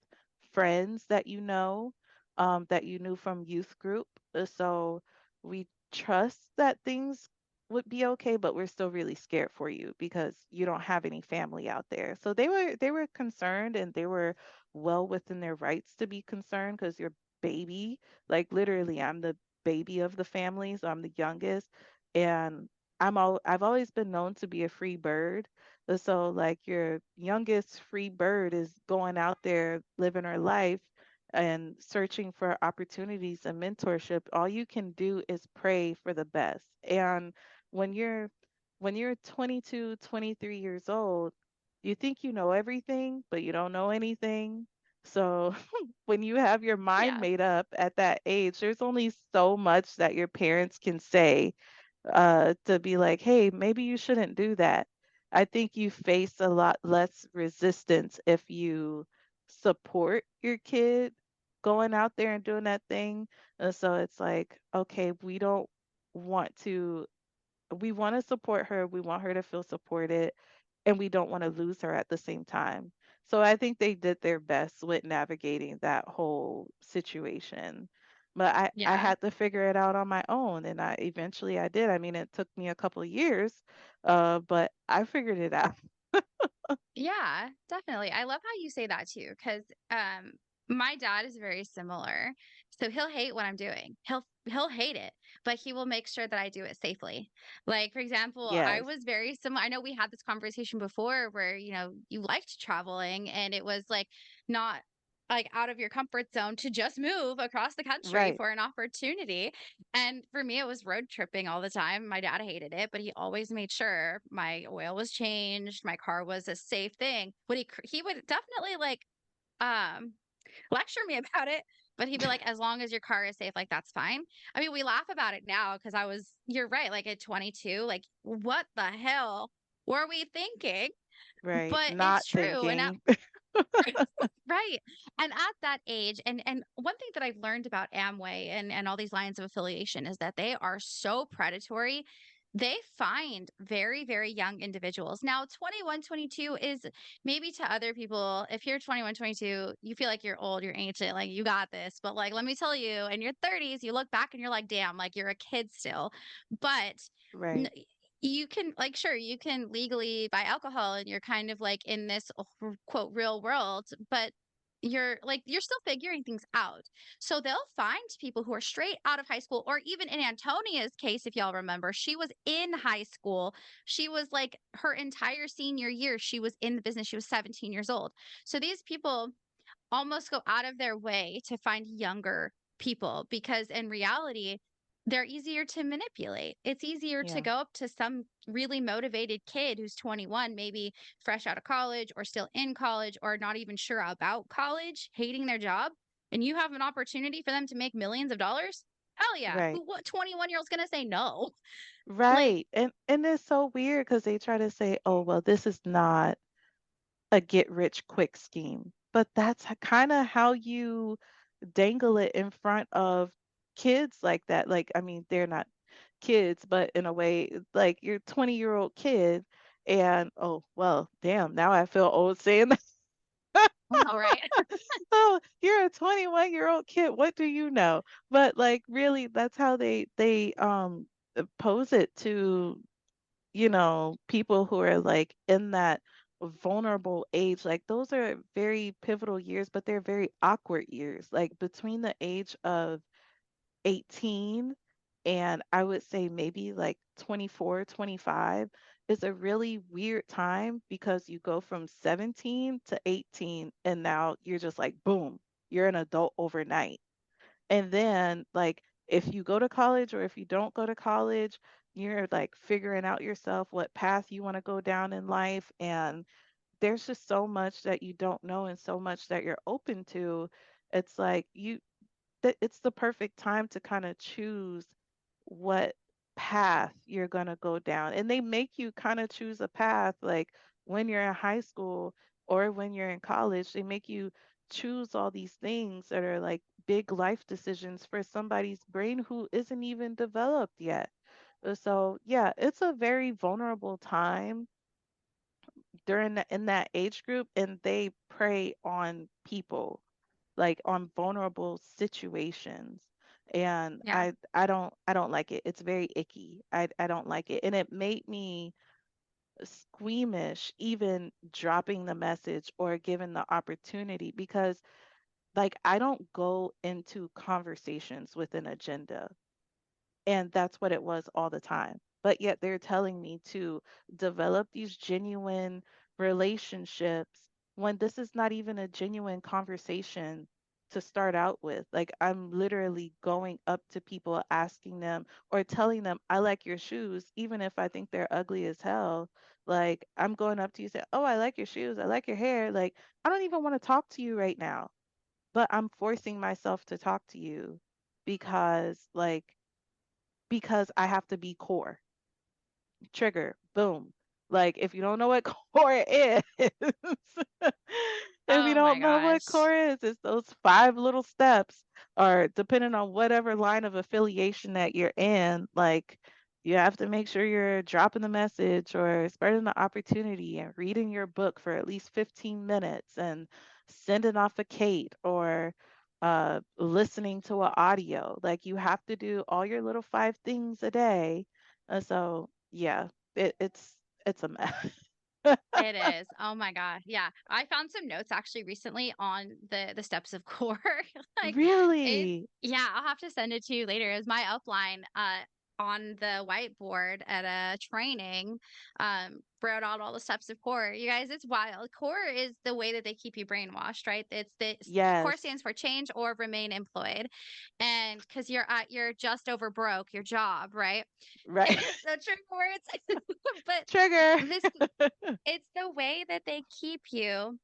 friends that you knew from youth group. So we trust that things would be okay, but we're still really scared for you because you don't have any family out there. So they were concerned, and they were well within their rights to be concerned because your baby, like literally, I'm the baby of the family, so I'm the youngest, and I've always been known to be a free bird. So like your youngest free bird is going out there living her life and searching for opportunities and mentorship. All you can do is pray for the best. And when you're when you're 22, 23 years old, you think you know everything, but you don't know anything. So when you have your mind Yeah. made up at that age, there's only so much that your parents can say to be like, hey, maybe you shouldn't do that. I think you face a lot less resistance if you support your kid going out there and doing that thing. And so it's like, okay, want to, we want to support her. We want her to feel supported, and we don't want to lose her at the same time. So I think they did their best with navigating that whole situation. But I Yeah. had to figure it out on my own, and I did. I mean, it took me a couple of years, but I figured it out. Yeah, definitely. I love how you say that too, because my dad is very similar. So he'll hate what I'm doing. He'll hate it, but he will make sure that I do it safely. Like, for example, I Yes, was very similar. I know we had this conversation before where, you liked traveling and it was like not like out of your comfort zone to just move across the country right, for an opportunity. And for me, it was road tripping all the time. My dad hated it, but he always made sure my oil was changed, my car was a safe thing. He would definitely like um lecture me about it, but he'd be like, as long as your car is safe, like that's fine. I mean, we laugh about it now because you're right, like at 22, like what the hell were we thinking? right. But Not it's true. And thinking. right. And at that age, and one thing that I've learned about Amway and all these lines of affiliation is that they are so predatory. They find very, very young individuals. Now, 21, 22 is maybe to other people, if you're 21, 22, you feel like you're old, you're ancient, like you got this. But like, let me tell you, in your 30s, you look back and you're like, damn, like you're a kid still. But n- Right, you can like sure you can legally buy alcohol and you're kind of like in this quote real world, but you're still figuring things out. So they'll find people who are straight out of high school, or even in Antonia's case, if y'all remember, she was in high school. She was like her entire senior year she was in the business. She was 17 years old. So these people almost go out of their way to find younger people because in reality, they're easier to manipulate. It's easier to yeah, go up to some really motivated kid who's 21, maybe fresh out of college or still in college or not even sure about college, hating their job, and you have an opportunity for them to make millions of dollars. Hell yeah. right. What 21-year-old's going to say no? Like, Right. And it's so weird because they try to say, oh, well, this is not a get rich quick scheme. But that's kind of how you dangle it in front of kids like that. Like, I mean, they're not kids, but in a way, like your 20-year-old kid. And oh, well, damn, now I feel old saying that. all right. Oh, you're a 21-year-old kid. What do you know? But like really, that's how they pose it to people who are like in that vulnerable age. Like those are very pivotal years, but they're very awkward years. Like between the age of 18 and I would say maybe like 24, 25 is a really weird time because you go from 17 to 18 and now you're just like, boom, you're an adult overnight. And then, like, if you go to college or if you don't go to college, you're like figuring out yourself what path you want to go down in life. And there's just so much that you don't know and so much that you're open to. It's like it's the perfect time to kind of choose what path you're going to go down. And they make you kind of choose a path like when you're in high school or when you're in college, they make you choose all these things that are like big life decisions for somebody's brain who isn't even developed yet. So, yeah, it's a very vulnerable time during in that age group, and they prey on people, like on vulnerable situations. And Yeah. I don't like it. It's very icky. I don't like it. And it made me squeamish even dropping the message or given the opportunity, because like I don't go into conversations with an agenda. And that's what it was all the time. But yet they're telling me to develop these genuine relationships when this is not even a genuine conversation to start out with. Like I'm literally going up to people, asking them or telling them, I like your shoes, even if I think they're ugly as hell. Like I'm going up to you, say, oh, I like your shoes. I like your hair. Like I don't even want to talk to you right now, but I'm forcing myself to talk to you because because I have to be core. Trigger, boom. Like if you don't know what core is, if you Oh my don't know what gosh. core is, it's those five little steps, or depending on whatever line of affiliation that you're in, like you have to make sure you're dropping the message or spreading the opportunity and reading your book for at least 15 minutes and sending off a Kate or listening to an audio. Like you have to do all your little five things a day. So yeah, it's a mess. It is. Oh my god. Yeah. I found some notes actually recently on the steps of core. Like it Really? yeah, I'll have to send it to you later. Is my upline on the whiteboard at a training wrote out all the steps of core. You guys, it's wild. Core is the way that they keep you brainwashed, right? It's the core Yes. stands for change or remain employed. And cuz you're just over broke, your job, right? Right. It's the trigger words. But Trigger. this it's the way that they keep you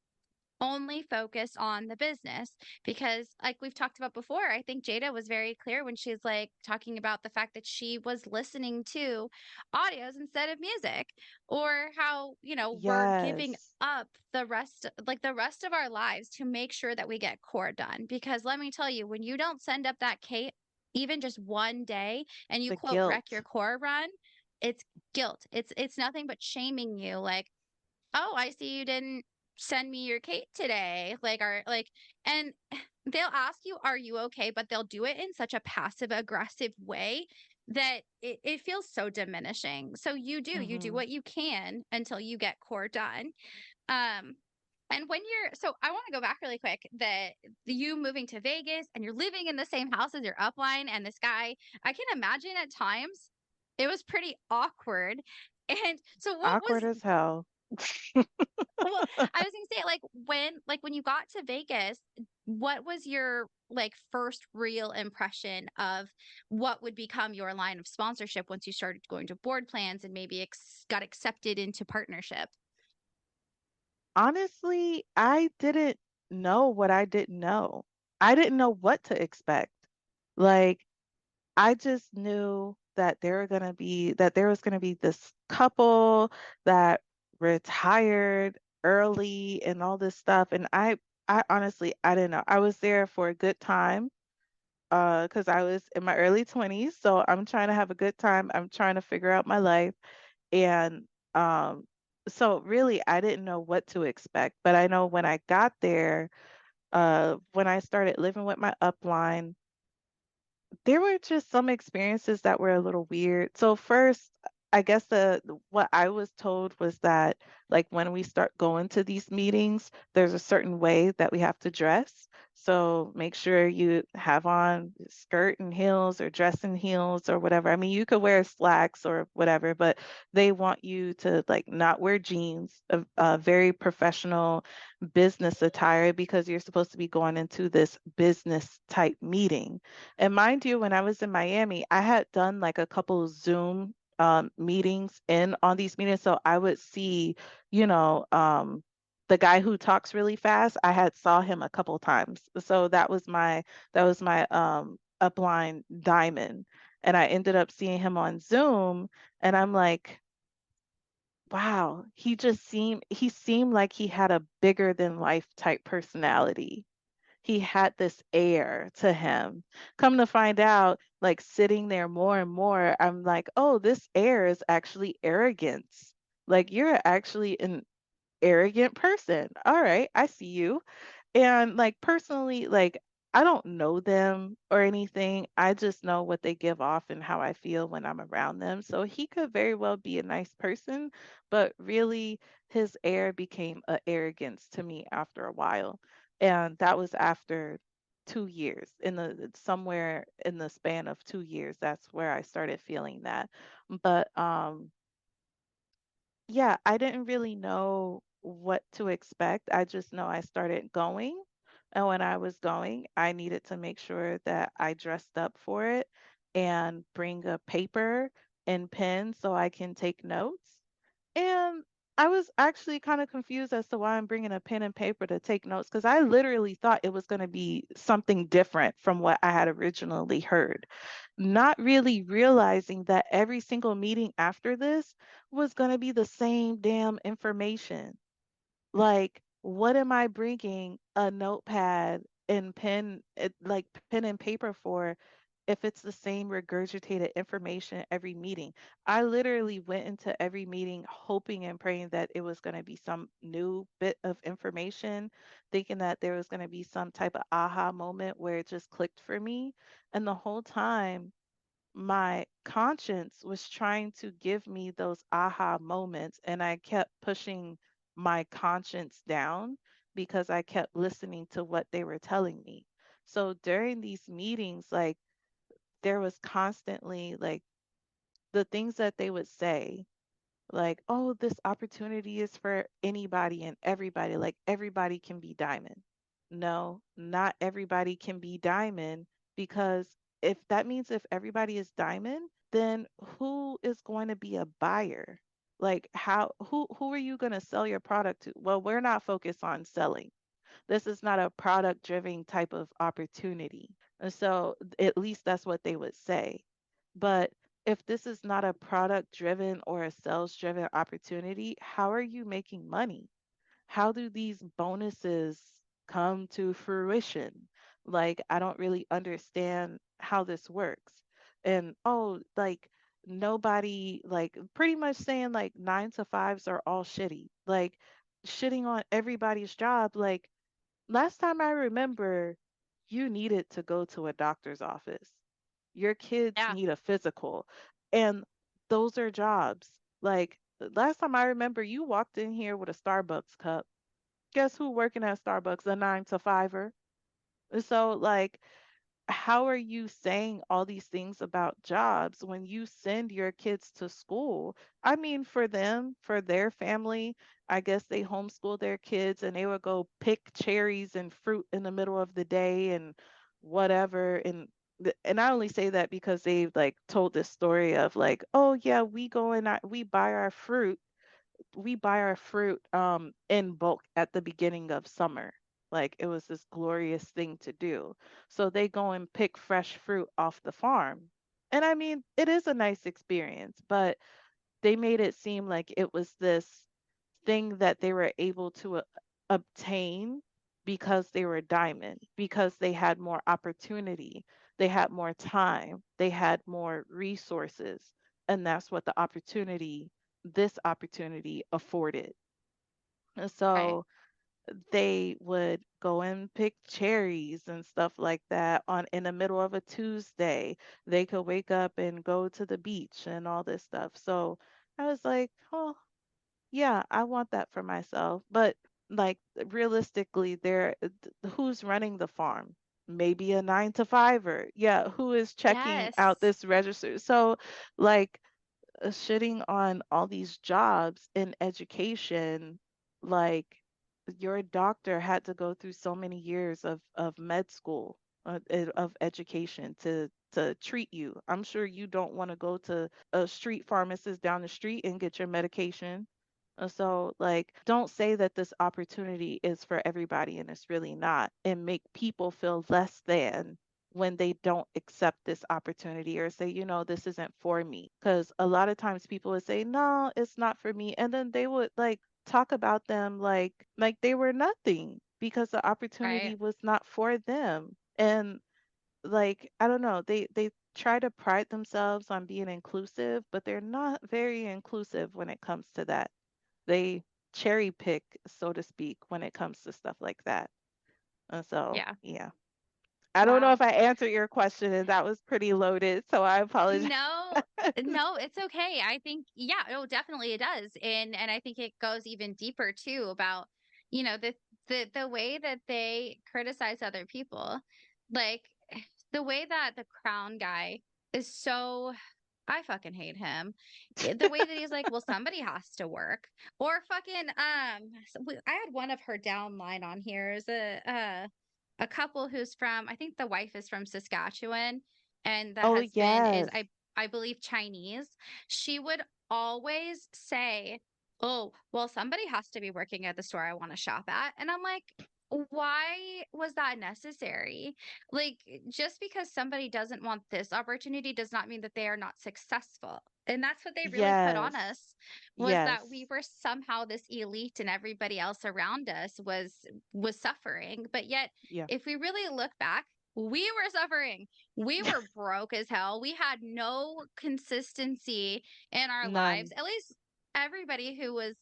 only focused on the business because like we've talked about before, I think Jada was very clear when she's like talking about the fact that she was listening to audios instead of music, or how, we're giving Yes. up the rest of our lives to make sure that we get core done. Because let me tell you, when you don't send up that Kate even just one day and you The quote wreck your guilt. core run, it's guilt. It's nothing but shaming you, like, "Oh, I see you didn't send me your cake today." And they'll ask you, "Are you okay?" But they'll do it in such a passive aggressive way that it feels so diminishing. So you do Hmm. what you can until you get core done. Um, and when you're so I want to go back really quick that you moving to Vegas and you're living in the same house as your upline and this guy, I can imagine at times it was pretty awkward. And so what Awkward was as hell. well, I was gonna say, when you got to Vegas, what was your like first real impression of what would become your line of sponsorship once you started going to board plans and maybe got accepted into partnership? Honestly, I didn't know what I didn't know. I didn't know what to expect. Like I just knew that there was gonna be this couple that retired early and all this stuff. And I honestly I didn't know. I was there for a good time, because I was in my early 20s. So I'm trying to have a good time. I'm trying to figure out my life. And um so really I didn't know what to expect. But I know when I got there, when I started living with my upline, there were just some experiences that were a little weird. So first, I guess what I was told was that like when we start going to these meetings, there's a certain way that we have to dress. So make sure you have on skirt and heels or dress and heels or whatever. I mean, you could wear slacks or whatever, but they want you to like not wear jeans, a very professional business attire, because you're supposed to be going into this business type meeting. And mind you, when I was in Miami, I had done like a couple of Zoom meetings in on these meetings. So I would see, you know, the guy who talks really fast, I had saw him a couple times. So that was my upline diamond. And I ended up seeing him on Zoom, and I'm like, wow, he seemed like he had a bigger than life type personality. He had this air to him. Come to find out, like sitting there more and more, I'm like, oh, this air is actually arrogance. Like you're actually arrogant person. All right, I see you. And like personally, like I don't know them or anything. I just know what they give off and how I feel when I'm around them. So he could very well be a nice person, but really his air became a arrogance to me after a while. And that was after 2 years, in the somewhere in the span of 2 years. That's where I started feeling that. But yeah, I didn't really know what to expect. I just know I started going. And when I was going, I needed to make sure that I dressed up for it and bring a paper and pen so I can take notes. And I was actually kind of confused as to why I'm bringing a pen and paper to take notes because I literally thought it was going to be something different from what I had originally heard. Not really realizing that every single meeting after this was going to be the same damn information. Like, what am I bringing a notepad and like pen and paper for if it's the same regurgitated information every meeting? I literally went into every meeting hoping and praying that it was going to be some new bit of information, thinking that there was going to be some type of aha moment where it just clicked for me. And the whole time, my conscience was trying to give me those aha moments, and I kept pushing my conscience down because I kept listening to what they were telling me. So during these meetings, like there was constantly like the things that they would say, like, oh, this opportunity is for anybody and everybody. Like, everybody can be diamond. No, not everybody can be diamond because if that means if everybody is diamond, then who is going to be a buyer? Like, who are you going to sell your product to? Well, we're not focused on selling. This is not a product driven type of opportunity. And so at least that's what they would say. But if this is not a product driven or a sales driven opportunity, how are you making money? How do these bonuses come to fruition? Like, I don't really understand how this works. And oh, like, nobody, like, pretty much saying like nine to fives are all shitty, like, shitting on everybody's job. Like, last time I remember, you needed to go to a doctor's office. Your kids Yeah. need a physical, and those are jobs. Like, last time I remember, you walked in here with a Starbucks cup. Guess who working at Starbucks? A nine to fiver. So, like, how are you saying all these things about jobs when you send your kids to school? I mean, for them, for their family, I guess they homeschool their kids and they would go pick cherries and fruit in the middle of the day and whatever. And I only say that because they've like told this story of like, oh yeah, we buy our fruit in bulk at the beginning of summer. Like it was this glorious thing to do. So they go and pick fresh fruit off the farm. And I mean, it is a nice experience, but they made it seem like it was this thing that they were able to obtain because they were diamond, because they had more opportunity, they had more time, they had more resources. And that's what this opportunity afforded. And Right. so they would go and pick cherries and stuff like that on in the middle of a Tuesday. They could wake up and go to the beach and all this stuff. So I was like, oh, yeah, I want that for myself. But like realistically, who's running the farm? Maybe a nine to fiver. Yeah, who is checking out Yes. this register? So like shitting on all these jobs in education, like your doctor had to go through so many years of med school, of education to treat you. I'm sure you don't want to go to a street pharmacist down the street and get your medication. So, like, don't say that this opportunity is for everybody and it's really not, and make people feel less than when they don't accept this opportunity or say, this isn't for me. Because a lot of times people would say, no, it's not for me. And then they would like talk about them like they were nothing because the Right. opportunity was not for them. And like, I don't know, they try to pride themselves on being inclusive, but they're not very inclusive when it comes to that. cherry pick, so to speak, when it comes to stuff like that. And so, Yeah. yeah. I don't know Wow. if I answered your question, and that was pretty loaded, so I apologize. No, no, it's okay. I think, yeah, oh, definitely it does. And I think it goes even deeper too about, the way that they criticize other people. Like the way that the crown guy is so I fucking hate him. The way that he's like, well, somebody has to work. Or fucking I had one of her downline on here is a couple who's from I think the wife is from Saskatchewan and the Oh, husband is yes. I believe Chinese. She would always say, "Oh, well, somebody has to be working at the store I want to shop at." And I'm like, why was that necessary? Like, just because somebody doesn't want this opportunity does not mean that they are not successful. And that's what they really put on Yes. us was that we Yes. were somehow this elite and everybody else around us was suffering. But yet, Yeah. if we really look back, we were suffering. We were broke as hell. We had no consistency in our lives. None. At least everybody who was,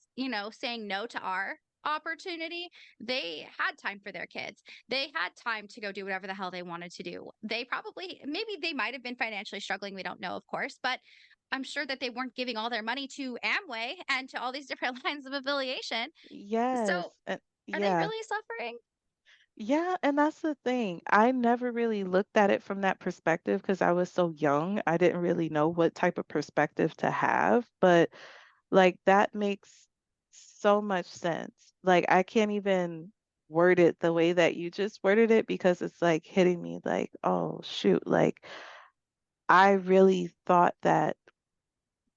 saying no to our opportunity, they had time for their kids. They had time to go do whatever the hell they wanted to do. They probably, maybe they might have been financially struggling. We don't know, of course, but I'm sure that they weren't giving all their money to Amway and to all these different lines of affiliation. Yes. So are they Yeah. really suffering? Yeah, and that's the thing. I never really looked at it from that perspective because I was so young. I didn't really know what type of perspective to have, but like that makes so much sense. Like I can't even word it the way that you just worded it because it's like hitting me like, oh shoot, like I really thought that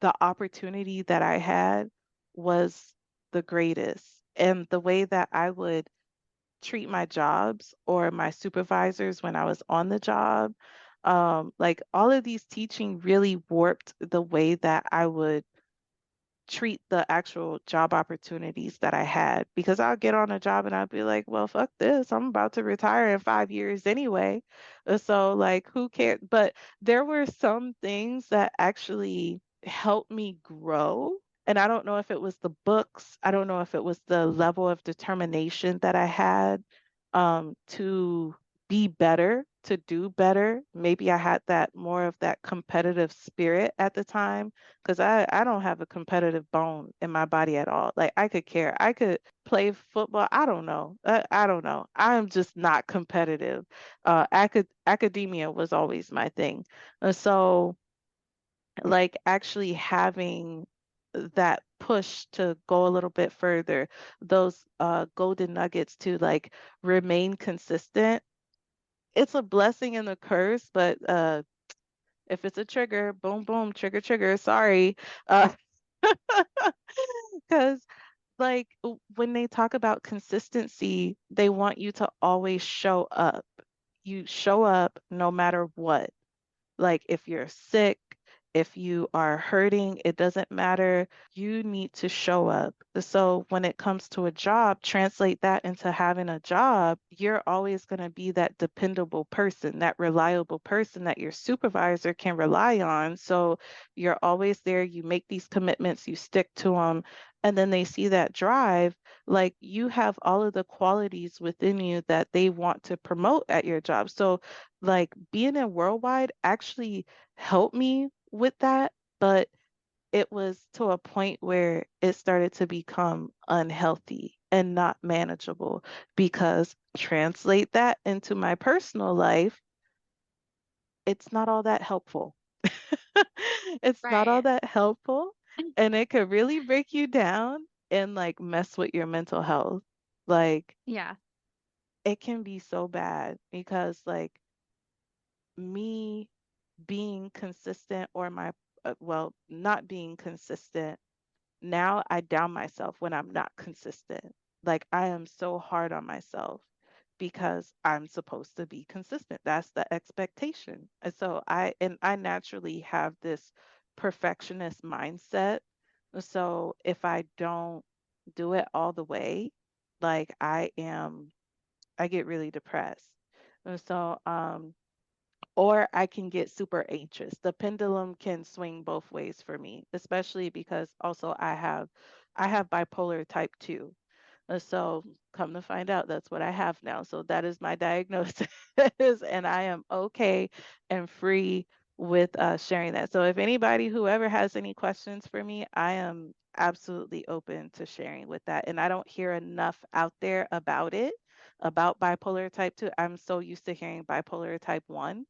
the opportunity that I had was the greatest. And the way that I would treat my jobs or my supervisors when I was on the job, like all of these teaching really warped the way that I would treat the actual job opportunities that I had because I'll get on a job and I'll be like, well, fuck this. I'm about to retire in 5 years anyway. So, like, who cares? But there were some things that actually helped me grow. And I don't know if it was the books, I don't know if it was the level of determination that I had to be better, to do better. Maybe I had that more of that competitive spirit at the time because I don't have a competitive bone in my body at all. Like I could care. I could play football. I don't know. I don't know. I'm just not competitive. Academia was always my thing. So like actually having that push to go a little bit further, those golden nuggets to like remain consistent. It's a blessing and a curse, but if it's a trigger, boom, boom, trigger, trigger. Sorry. Uh, because like when they talk about consistency, they want you to always show up. You show up no matter what. Like if you're sick, if you are hurting, it doesn't matter. You need to show up. So when it comes to a job, translate that into having a job. You're always going to be that dependable person, that reliable person that your supervisor can rely on. So you're always there. You make these commitments, you stick to them. And then they see that drive, like you have all of the qualities within you that they want to promote at your job. So like being in worldwide actually helped me with that, but it was to a point where it started to become unhealthy and not manageable because translate that into my personal life, it's not all that helpful. It's not all Right. that helpful and it could really break you down and like mess with your mental health. Like Yeah. it can be so bad because like me being consistent or my well, not being consistent, now I down myself when I'm not consistent. Like I am so hard on myself because I'm supposed to be consistent. That's the expectation. And so I naturally have this perfectionist mindset. So if I don't do it all the way, like I get really depressed. And so or I can get super anxious. The pendulum can swing both ways for me, especially because also I have bipolar type 2. So come to find out, that's what I have now. So that is my diagnosis, and I am okay and free with sharing that. So if anybody, whoever has any questions for me, I am absolutely open to sharing with that. And I don't hear enough out there about it, about bipolar type 2. I'm so used to hearing bipolar type 1,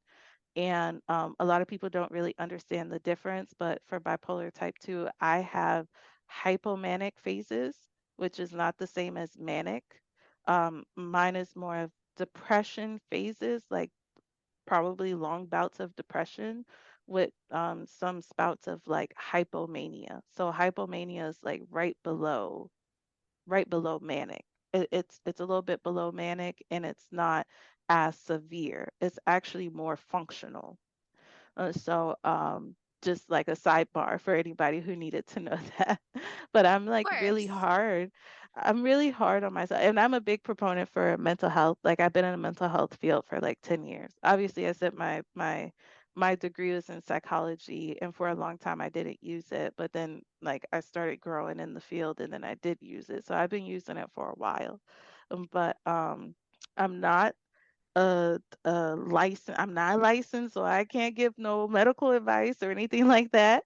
and a lot of people don't really understand the difference. But for bipolar type 2, I have hypomanic phases, which is not the same as manic. Mine is more of depression phases, like probably long bouts of depression with some spouts of like hypomania. So hypomania is like right below manic. It's a little bit below manic, and it's not as severe. It's actually more functional. So, just like a sidebar for anybody who needed to know that. But I'm Of like really course. hard. I'm really hard on myself. And I'm a big proponent for mental health. Like I've been in the mental health field for like 10 years. Obviously, I said my degree was in psychology, and for a long time I didn't use it, but then like I started growing in the field, and then I did use it. So I've been using it for a while. But I'm not I'm not licensed, so I can't give no medical advice or anything like that.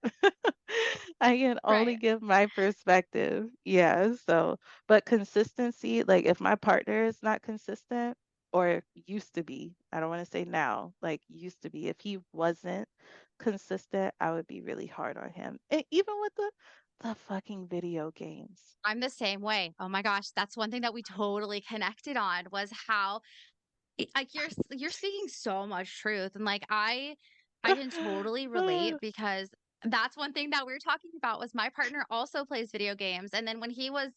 I can only Right. give my perspective. Yeah. So, but consistency, like if my partner is not consistent or used to be, I don't want to say now, like used to be, if he wasn't consistent, I would be really hard on him. And even with the fucking video games. I'm the same way. Oh my gosh, that's one thing that we totally connected on was how like you're speaking so much truth, and like I can totally relate because that's one thing that we were talking about was my partner also plays video games, and then when he was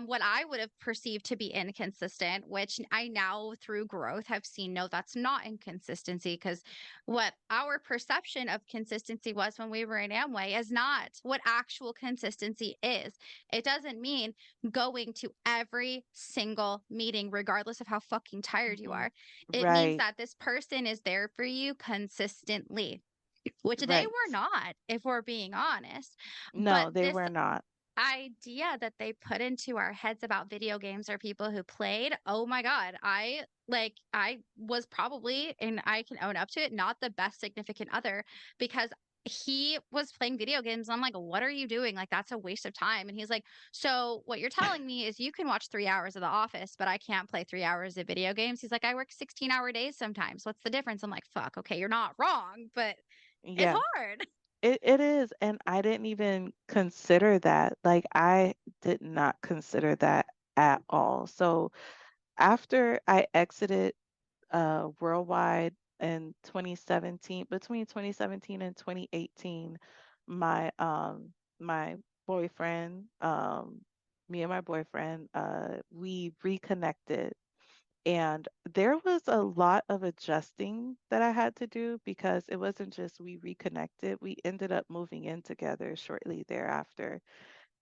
what I would have perceived to be inconsistent, which I now through growth have seen no, that's not inconsistency, because what our perception of consistency was when we were in Amway is not what actual consistency is. It doesn't mean going to every single meeting, regardless of how fucking tired you Mhm. are. It means Right, that this person is there for you consistently, which they right. were not, if we're being honest. But No, they this were not. idea that they put into our heads about video games or people who played, oh my God, I was probably, and I can own up to it, not the best significant other because he was playing video games. I'm like, what are you doing? Like, that's a waste of time. And he's like, so what you're telling me is you can watch 3 hours of The Office, but I can't play 3 hours of video games. He's like, I work 16-hour days sometimes. What's the difference? I'm like, fuck, okay, you're not wrong, but it's Yeah. hard. It is, and I didn't even consider that. Like I did not consider that at all. So after I exited worldwide in 2017, between 2017 and 2018, my boyfriend, me and my boyfriend, we reconnected, and there was a lot of adjusting that I had to do because it wasn't just we reconnected, we ended up moving in together shortly thereafter.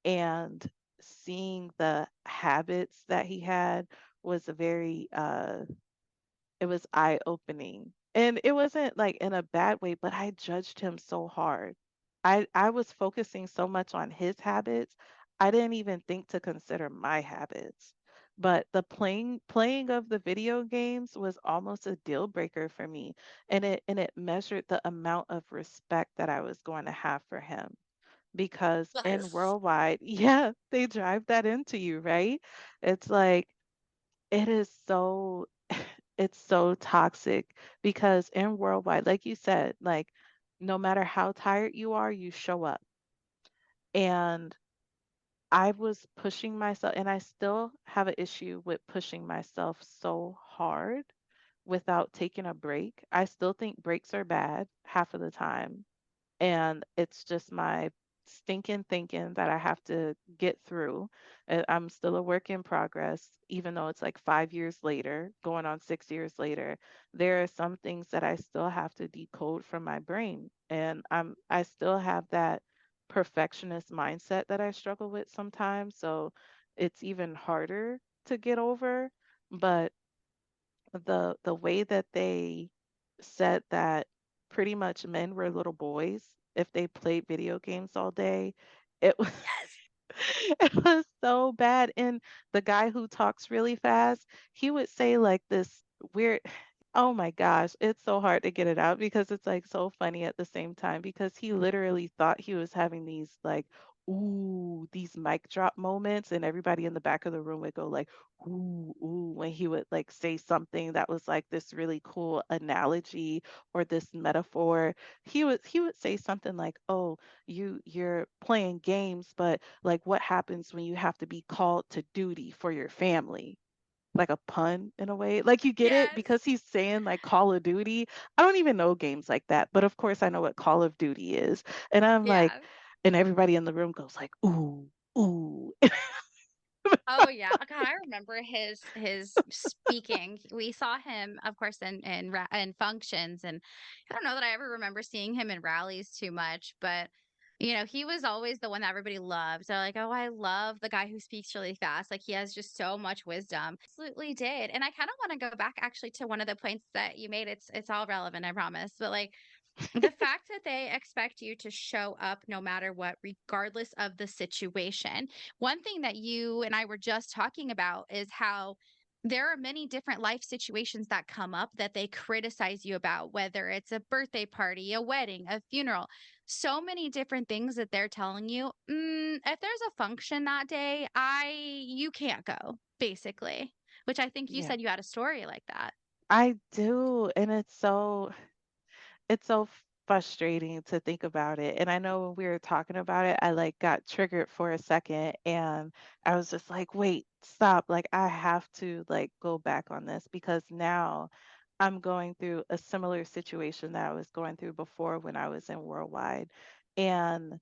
And seeing the habits that he had was it was eye opening. And it wasn't like in a bad way, but I judged him so hard. I was focusing so much on his habits, I didn't even think to consider my habits. But the playing of the video games was almost a deal breaker for me. And it measured the amount of respect that I was going to have for him. Because in Yes. worldwide, yeah, they drive that into you, right? It's like it is so it's so toxic because in worldwide, like you said, like no matter how tired you are, you show up. And I was pushing myself, and I still have an issue with pushing myself so hard without taking a break. I still think breaks are bad half of the time, and it's just my stinking thinking that I have to get through. I'm still a work in progress, even though it's like 5 years later, going on 6 years later. There are some things that I still have to decode from my brain, and I still have that perfectionist mindset that I struggle with sometimes. So it's even harder to get over. But the way that they said that pretty much men were little boys if they played video games all day. It was Yes. it was so bad. And the guy who talks really fast, he would say like this weird, oh my gosh, it's so hard to get it out because it's like so funny at the same time because he literally thought he was having these like, ooh, these mic drop moments, and everybody in the back of the room would go like, ooh, when he would like say something that was like this really cool analogy or this metaphor. He would say something like, oh, you're playing games, but like what happens when you have to be called to duty for your family? Like a pun in a way. Like you get it Yes. because he's saying like Call of Duty. I don't even know games like that, but of course I know what Call of Duty is. And I'm like, Yeah. and everybody in the room goes like, ooh, ooh. Oh yeah, God, I remember his speaking. We saw him, of course, in functions, and I don't know that I ever remember seeing him in rallies too much, but he was always the one that everybody loved. They're like, "Oh, I love the guy who speaks really fast. Like he has just so much wisdom." Absolutely did, and I kind of want to go back actually to one of the points that you made. It's all relevant, I promise, but like the fact that they expect you to show up no matter what, regardless of the situation. One thing that you and I were just talking about is how there are many different life situations that come up that they criticize you about, whether it's a birthday party, a wedding, a funeral, so many different things that they're telling you. If there's a function that day, you can't go, basically. Which I think you Yeah, said you had a story like that. I do. And it's so frustrating to think about it. And I know when we were talking about it, I like got triggered for a second and I was just like, wait, stop. Like I have to like go back on this because now I'm going through a similar situation that I was going through before when I was in Worldwide. And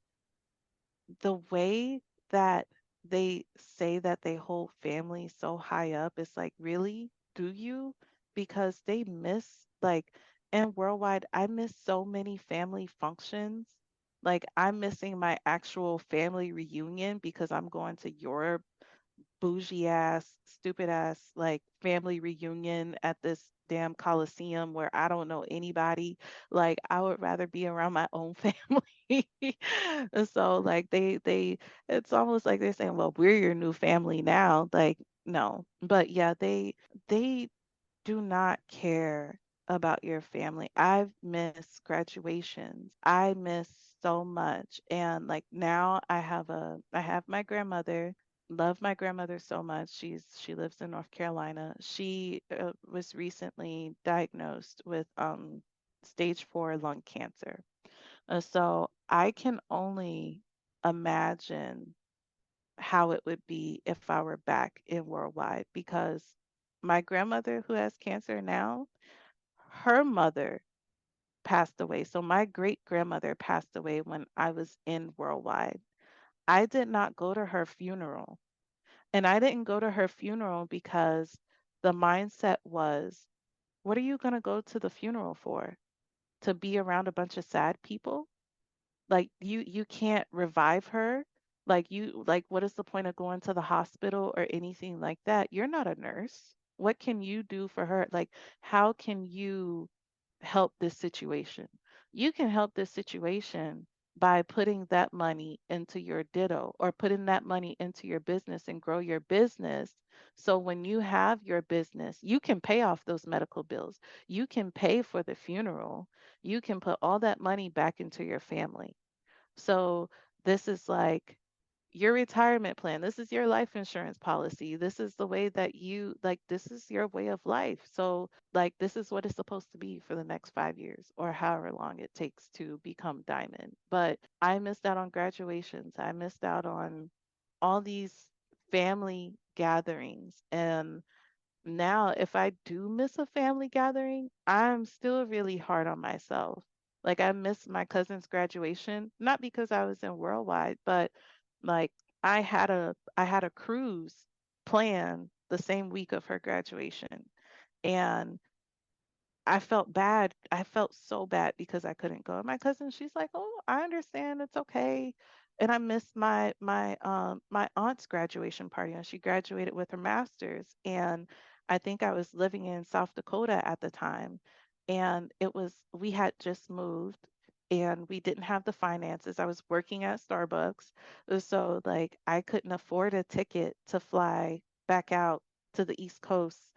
the way that they say that they hold family so high up, it's like, really? Do you? Because they miss, like, in Worldwide, I miss so many family functions. Like, I'm missing my actual family reunion because I'm going to Europe bougie ass, stupid ass, like family reunion at this damn coliseum where I don't know anybody. Like I would rather be around my own family. And so like they it's almost like they're saying, well, we're your new family now. Like, no. But yeah, they do not care about your family. I've missed graduations. I miss so much. And like now I have my grandmother. Love my grandmother so much. She lives in North Carolina. She was recently diagnosed with stage 4 lung cancer. So I can only imagine how it would be if I were back in Worldwide because my grandmother who has cancer now, her mother passed away. So my great grandmother passed away when I was in Worldwide. I did not go to her funeral. And I didn't go to her funeral because the mindset was, what are you going to go to the funeral for? To be around a bunch of sad people? Like you can't revive her. Like what is the point of going to the hospital or anything like that? You're not a nurse. What can you do for her? Like how can you help this situation? You can help this situation by putting that money into your ditto or putting that money into your business and grow your business. So when you have your business, you can pay off those medical bills. You can pay for the funeral. You can put all that money back into your family. So this is like your retirement plan. This is your life insurance policy. This is the way that you like, this is your way of life. So, like, this is what it's supposed to be for the next 5 years or however long it takes to become diamond. But I missed out on graduations. I missed out on all these family gatherings. And now if I do miss a family gathering, I'm still really hard on myself. Like I missed my cousin's graduation, not because I was in Worldwide, but like I had a cruise planned the same week of her graduation. And I felt bad. I felt so bad because I couldn't go. And my cousin, she's like, "Oh, I understand. It's okay." And I missed my aunt's graduation party, and she graduated with her master's. And I think I was living in South Dakota at the time, and we had just moved and we didn't have the finances. I was working at Starbucks. So like I couldn't afford a ticket to fly back out to the East Coast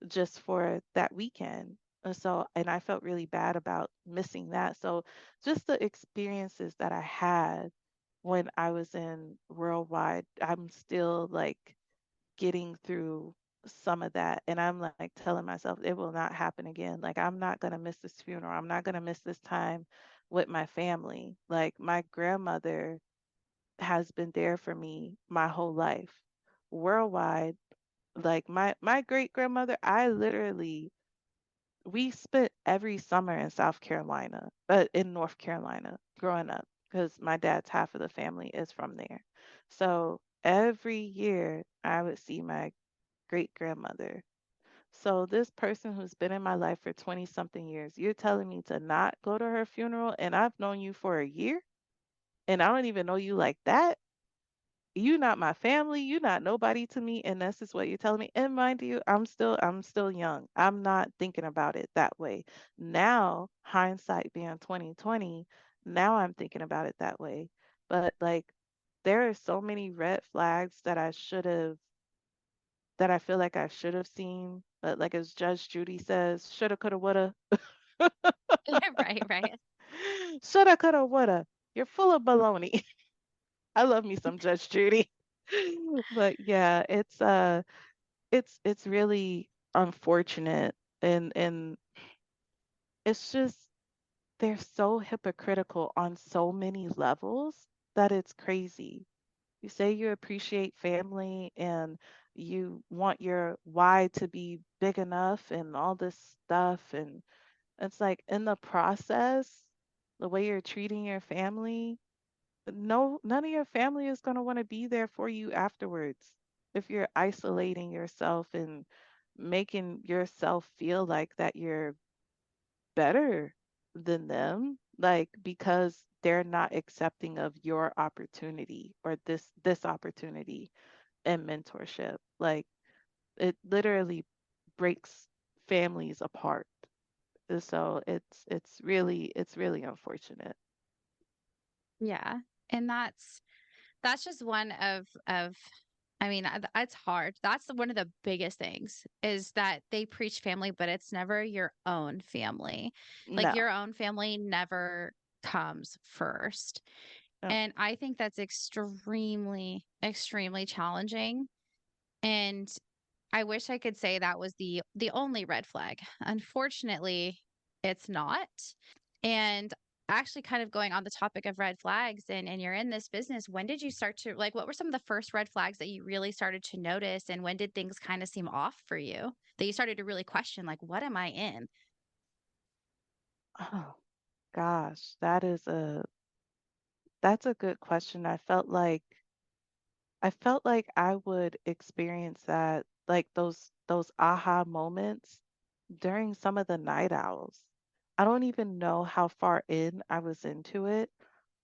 just for that weekend. And I felt really bad about missing that. So just the experiences that I had when I was in worldwide, I'm still like getting through some of that. And I'm like telling myself it will not happen again. Like, I'm not going to miss this funeral. I'm not going to miss this time with my family. Like, my grandmother has been there for me my whole life. Worldwide, like my great grandmother, I literally we spent every summer in South Carolina, in North Carolina growing up because my dad's half of the family is from there. So every year I would see my great grandmother. So this person who's been in my life for 20 something years, you're telling me to not go to her funeral and I've known you for a year and I don't even know you like that? You not my family, you not nobody to me, and this is what you're telling me. And mind you, I'm still young. I'm not thinking about it that way. Now, hindsight being 2020, now I'm thinking about it that way. But like there are so many red flags that I feel like I should have seen. But like as Judge Judy says, shoulda, coulda, woulda. Right, right. Shoulda, coulda, woulda. You're full of baloney. I love me some Judge Judy. But yeah, it's really unfortunate and it's just they're so hypocritical on so many levels that it's crazy. You say you appreciate family and you want your why to be big enough and all this stuff and it's like in the process, the way you're treating your family, no, none of your family is going to want to be there for you afterwards. If you're isolating yourself and making yourself feel like that you're better than them, like because they're not accepting of your opportunity or this opportunity and mentorship. Like it literally breaks families apart. So it's really unfortunate. Yeah. And that's just one of I mean, it's hard. That's one of the biggest things is that they preach family, but it's never your own family. Like No. your own family never comes first. No. And I think that's extremely, extremely challenging. And I wish I could say that was the only red flag. Unfortunately, it's not. And actually kind of going on the topic of red flags and you're in this business, when did you start to like what were some of the first red flags that you really started to notice and when did things kind of seem off for you? That you started to really question like what am I in? Oh gosh, that's a good question. I felt like I would experience that like those aha moments during some of the night owls. I don't even know how far in I was into it,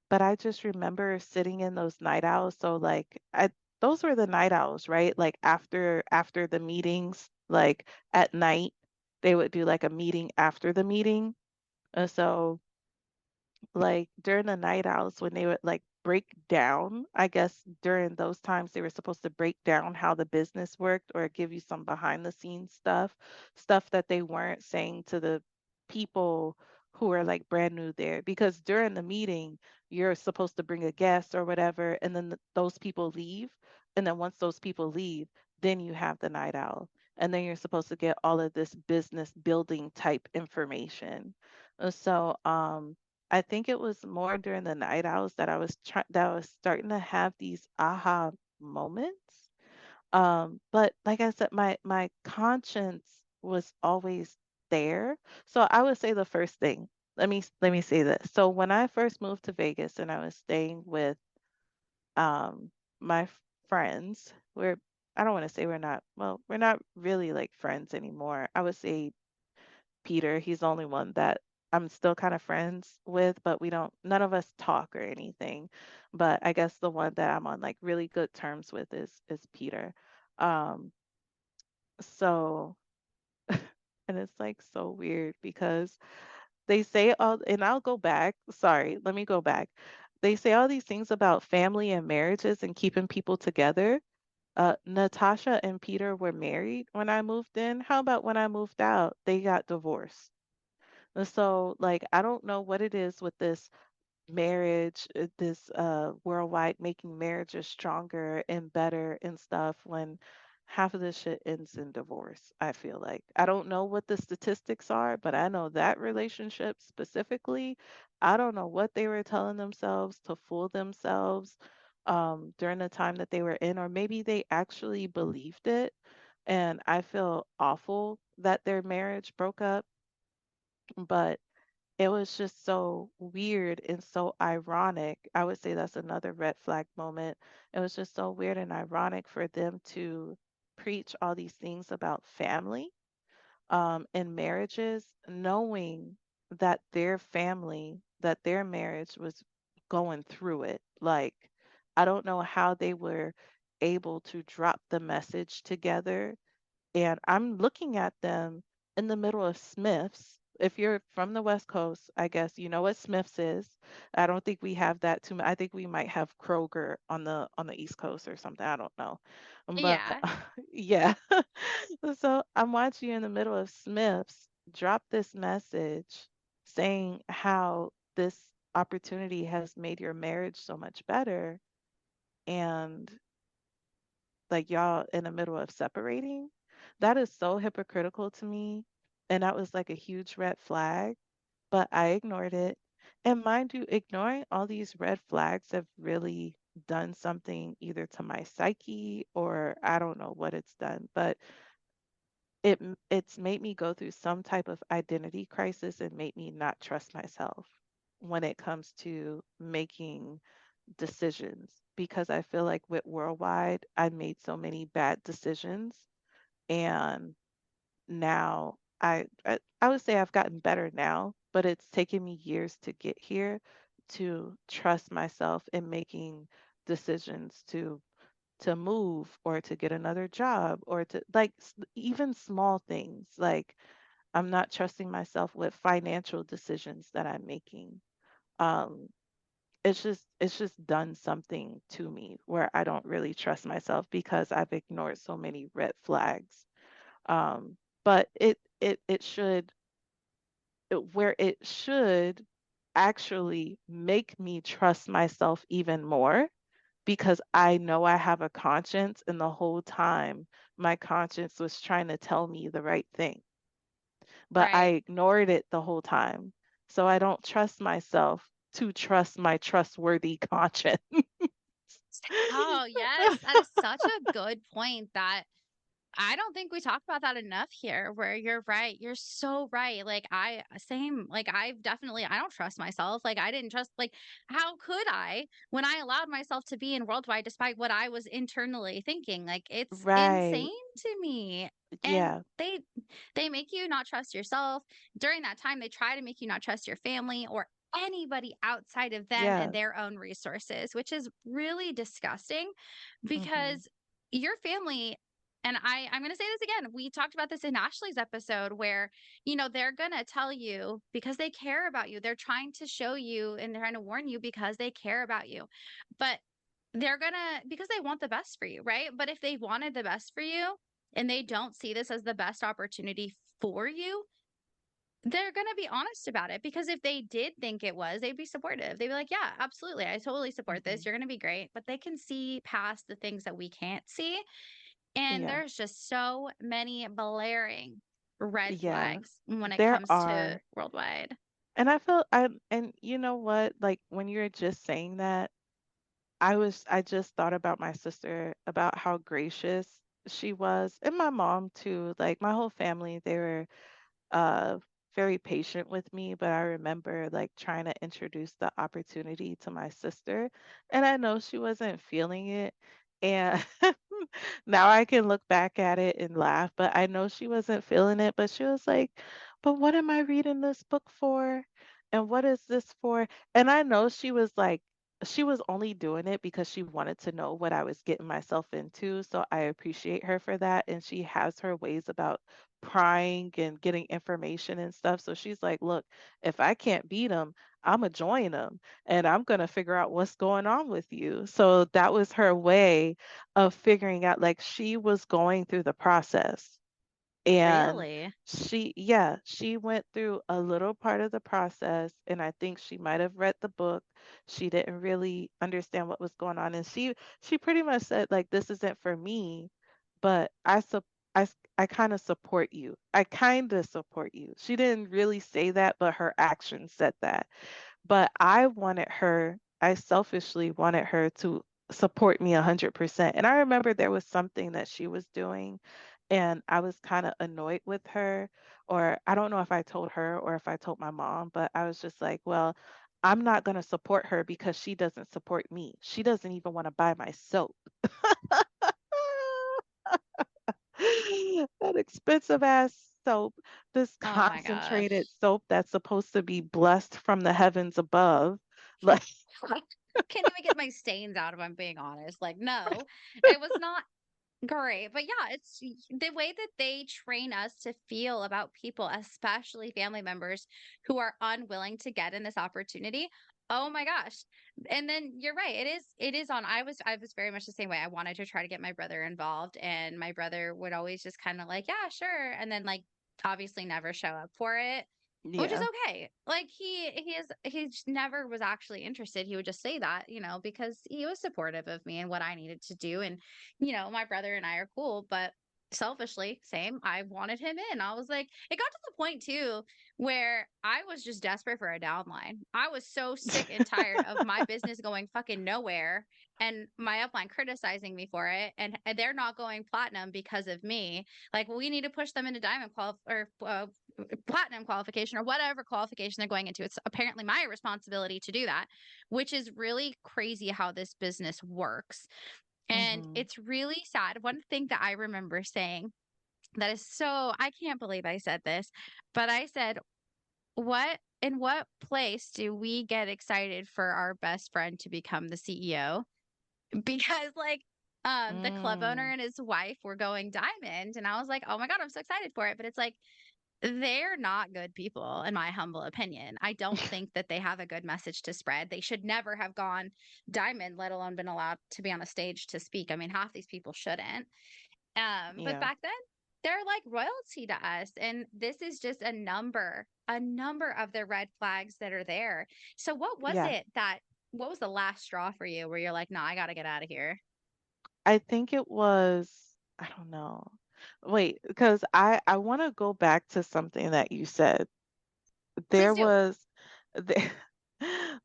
but I just remember sitting in those night owls. So like I those were the night owls, right? Like after the meetings, like at night, they would do like a meeting after the meeting. And so like during the night owls when they would like break down, I guess during those times they were supposed to break down how the business worked or give you some behind the scenes stuff that they weren't saying to the people who are like brand new there. Because during the meeting, you're supposed to bring a guest or whatever, and then those people leave. And then once those people leave, then you have the night owl. And then you're supposed to get all of this business building type information. So I think it was more during the night hours that I was starting to have these aha moments. But like I said, my conscience was always there. So I would say the first thing. Let me say this. So when I first moved to Vegas and I was staying with my friends, I don't want to say we're not really like friends anymore. I would say Peter. He's the only one that I'm still kind of friends with, but none of us talk or anything. But I guess the one that I'm on like really good terms with is Peter. Um, so And it's like so weird because they say all, and I'll go back. Sorry, let me go back. They say all these things about family and marriages and keeping people together. Natasha and Peter were married when I moved in. How about when I moved out, they got divorced? And so, like, I don't know what it is with this marriage, this worldwide making marriages stronger and better and stuff when half of this shit ends in divorce. I feel like I don't know what the statistics are, but I know that relationship specifically, I don't know what they were telling themselves to fool themselves during the time that they were in, or maybe they actually believed it. And I feel awful that their marriage broke up, but it was just so weird and so ironic. I would say that's another red flag moment. It was just so weird and ironic for them to preach all these things about family and marriages, knowing that their family, that their marriage was going through it. Like, I don't know how they were able to drop the message together, and I'm looking at them in the middle of Smith's. If you're from the West Coast, I guess you know what Smith's is. I don't think we have that too. I think we might have Kroger on the East Coast or something. I don't know, but Yeah, yeah. So I'm watching you in the middle of Smith's drop this message saying how this opportunity has made your marriage so much better, and like y'all in the middle of separating. That is so hypocritical to me. And that was like a huge red flag, but I ignored it. And mind you, ignoring all these red flags have really done something either to my psyche or I don't know what it's done, but it's made me go through some type of identity crisis and made me not trust myself when it comes to making decisions because I feel like with Worldwide, I made so many bad decisions. And now I would say I've gotten better now, but it's taken me years to get here to trust myself in making decisions to move or to get another job or to like even small things like I'm not trusting myself with financial decisions that I'm making. Um, it's just done something to me where I don't really trust myself because I've ignored so many red flags. But it should where it should actually make me trust myself even more because I know I have a conscience and the whole time my conscience was trying to tell me the right thing, but I right. ignored it the whole time. So I don't trust myself to trust my trustworthy conscience. Oh, yes, that is such a good point that I don't think we talk about that enough here, where you're right. You're so right. Like same, like I've definitely, I don't trust myself. Like I didn't trust, like, how could I when I allowed myself to be in worldwide despite what I was internally thinking? Like it's insane Right. to me. And Yeah. they make you not trust yourself. During that time, they try to make you not trust your family or anybody outside of them and Yeah. their own resources, which is really disgusting Mhm. because your family and I'm going to say this again. We talked about this in Ashley's episode where, they're going to tell you because they care about you. They're trying to show you and they're trying to warn you because they care about you. But they're going to, because they want the best for you, right? But if they wanted the best for you and they don't see this as the best opportunity for you, they're going to be honest about it because if they did think it was, they'd be supportive. They'd be like, yeah, absolutely. I totally support this. Mhm. You're going to be great. But they can see past the things that we can't see. And Yeah. there's just so many blaring red Yeah. flags when it There comes to are. worldwide. And I feel and you know what? Like when you're just saying that, I just thought about my sister, about how gracious she was, and my mom too. Like my whole family, they were uh very patient with me, but I remember like trying to introduce the opportunity to my sister, and I know she wasn't feeling it. And now I can look back at it and laugh, but I know she wasn't feeling it, but she was like, "But what am I reading this book for? And what is this for?" And I know she was like she was only doing it because she wanted to know what I was getting myself into. So I appreciate her for that. And she has her ways about prying and getting information and stuff. So she's like, look, if I can't beat them, I'm going to join them and I'm going to figure out what's going on with you. So that was her way of figuring out, like, she was going through the process. And Really? yeah, she went through a little part of the process, and I think she might have read the book. She didn't really understand what was going on, and she pretty much said like, "This isn't for me, but I kind of support you. I kind of support you." She didn't really say that, but her actions said that. But I selfishly wanted her to support me 100%. And I remember there was something that she was doing, and I was kind of annoyed with her, or I don't know if I told her or if I told my mom, but I was just like, well, I'm not going to support her because she doesn't support me. She doesn't even want to buy my soap. That expensive ass soap, this Oh my concentrated gosh. soap that's supposed to be blessed from the heavens above. Like, Can't even get my stains out if I'm being honest. Like, no, it was not great. But yeah, it's the way that they train us to feel about people, especially family members who are unwilling to get in this opportunity. Oh my gosh. And then you're right. It is on. I was very much the same way. I wanted to try to get my brother involved, and my brother would always just kind of like, yeah, sure. And then like obviously never show up for it. Which is yeah, okay. Like he just never was actually interested. He would just say that, because he was supportive of me and what I needed to do. And my brother and I are cool, but selfishly, same. I wanted him in. I was like, it got to the point too where I was just desperate for a downline. I was so sick and tired of my business going fucking nowhere and my upline criticizing me for it, and they're not going platinum because of me. Like, we need to push them into platinum qualification or whatever qualification they're going into. It's apparently my responsibility to do that, which is really crazy how this business works. And hmm it's really sad. One thing that I remember saying that is so, I can't believe I said this, but I said, in what place do we get excited for our best friend to become the CEO? Because like the club owner mm, and his wife were going diamond, and I was like, "Oh my god, I'm so excited for it." But it's like they're not good people, in my humble opinion. I don't think that they have a good message to spread. They should never have gone diamond, let alone been allowed to be on a stage to speak. I mean, half these people shouldn't. But yeah, back then, they're like royalty to us. And this is just a number of the red flags that are there. So yeah. what was the last straw for you where you're like, nah, I gotta get out of here? I think it was, I don't know. Wait, because I want to go back to something that you said. Please There do. was the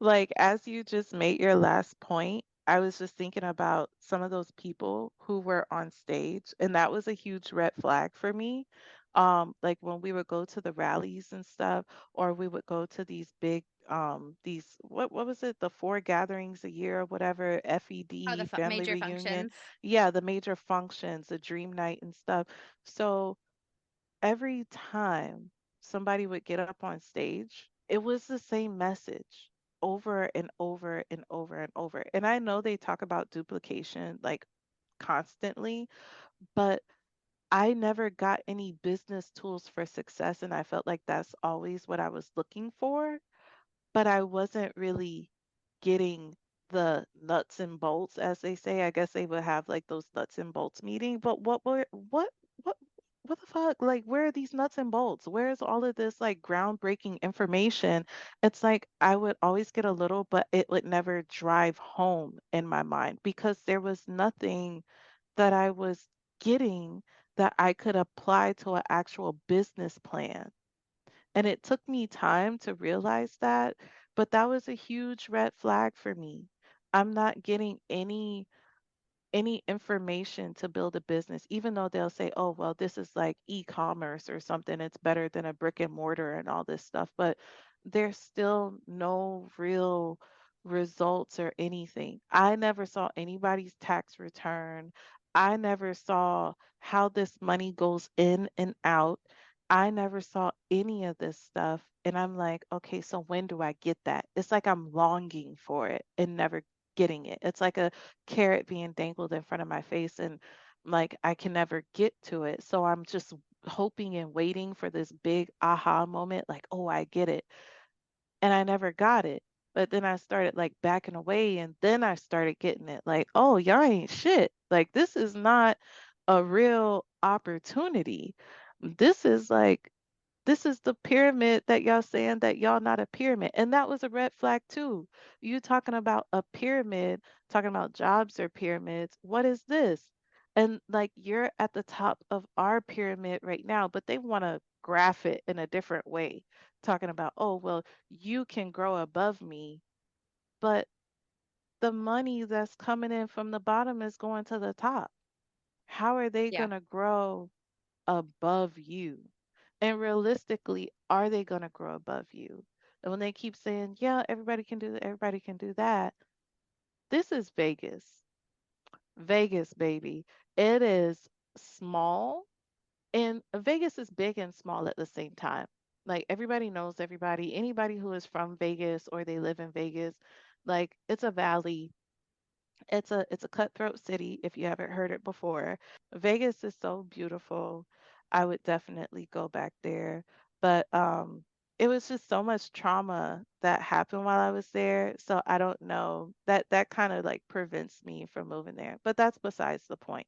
like, as you just made your last point, I was just thinking about some of those people who were on stage, and that was a huge red flag for me. Like when we would go to the rallies and stuff, or we would go to these big these what was it, the four gatherings a year or whatever, Oh, the FED, family major reunion. functions. Yeah, the major functions, the dream night and stuff. So every time somebody would get up on stage, it was the same message over and over and over and over. And I know they talk about duplication like constantly, but I never got any business tools for success. And I felt like that's always what I was looking for, but I wasn't really getting the nuts and bolts, as they say. I guess they would have like those nuts and bolts meeting, but what what the fuck? Like, where are these nuts and bolts? Where is all of this like groundbreaking information? It's like I would always get a little, but it would never drive home in my mind because there was nothing that I was getting that I could apply to an actual business plan. And it took me time to realize that, but that was a huge red flag for me. I'm not getting any information to build a business, even though they'll say, oh, well, this is like e-commerce or something. It's better than a brick and mortar and all this stuff. But there's still no real results or anything. I never saw anybody's tax return. I never saw how this money goes in and out. I never saw any of this stuff. And I'm like, okay, so when do I get that? It's like I'm longing for it and never getting it. It's like a carrot being dangled in front of my face and like I can never get to it. So I'm just hoping and waiting for this big aha moment, like, oh, I get it. And I never got it. But then I started like backing away and then I started getting it like, oh, y'all ain't shit. Like, this is not a real opportunity. This is like, this is the pyramid that y'all saying that y'all not a pyramid. And that was a red flag too. You talking about a pyramid, talking about jobs or pyramids. What is this? And like you're at the top of our pyramid right now, but they want to graph it in a different way, talking about, oh, well, you can grow above me, but the money that's coming in from the bottom is going to the top. How are they Yeah. going to grow above you? And realistically, are they going to grow above you? And when they keep saying, yeah, everybody can do that, everybody can do that, this is Vegas. Vegas, baby. It is small, and Vegas is big and small at the same time. Like everybody knows everybody. Anybody who is from Vegas or they live in Vegas, like it's a valley. It's a cutthroat city if you haven't heard it before. Vegas is so beautiful. I would definitely go back there. But it was just so much trauma that happened while I was there. So I don't know. That kind of like prevents me from moving there. But that's besides the point.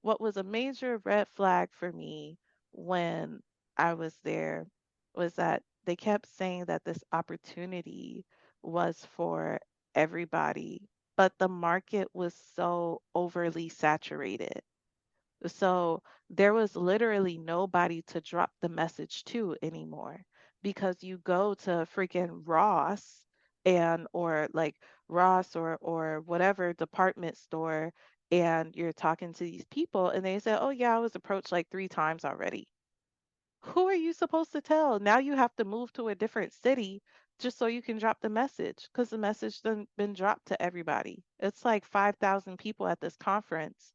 What was a major red flag for me when I was there was that they kept saying that this opportunity was for everybody, but the market was so overly saturated. So there was literally nobody to drop the message to anymore because you go to freaking Ross and or like Ross or whatever department store and you're talking to these people and they say, "Oh yeah, I was approached like 3 times already." Who are you supposed to tell? Now you have to move to a different city just so you can drop the message because the message done been dropped to everybody. It's like 5,000 people at this conference.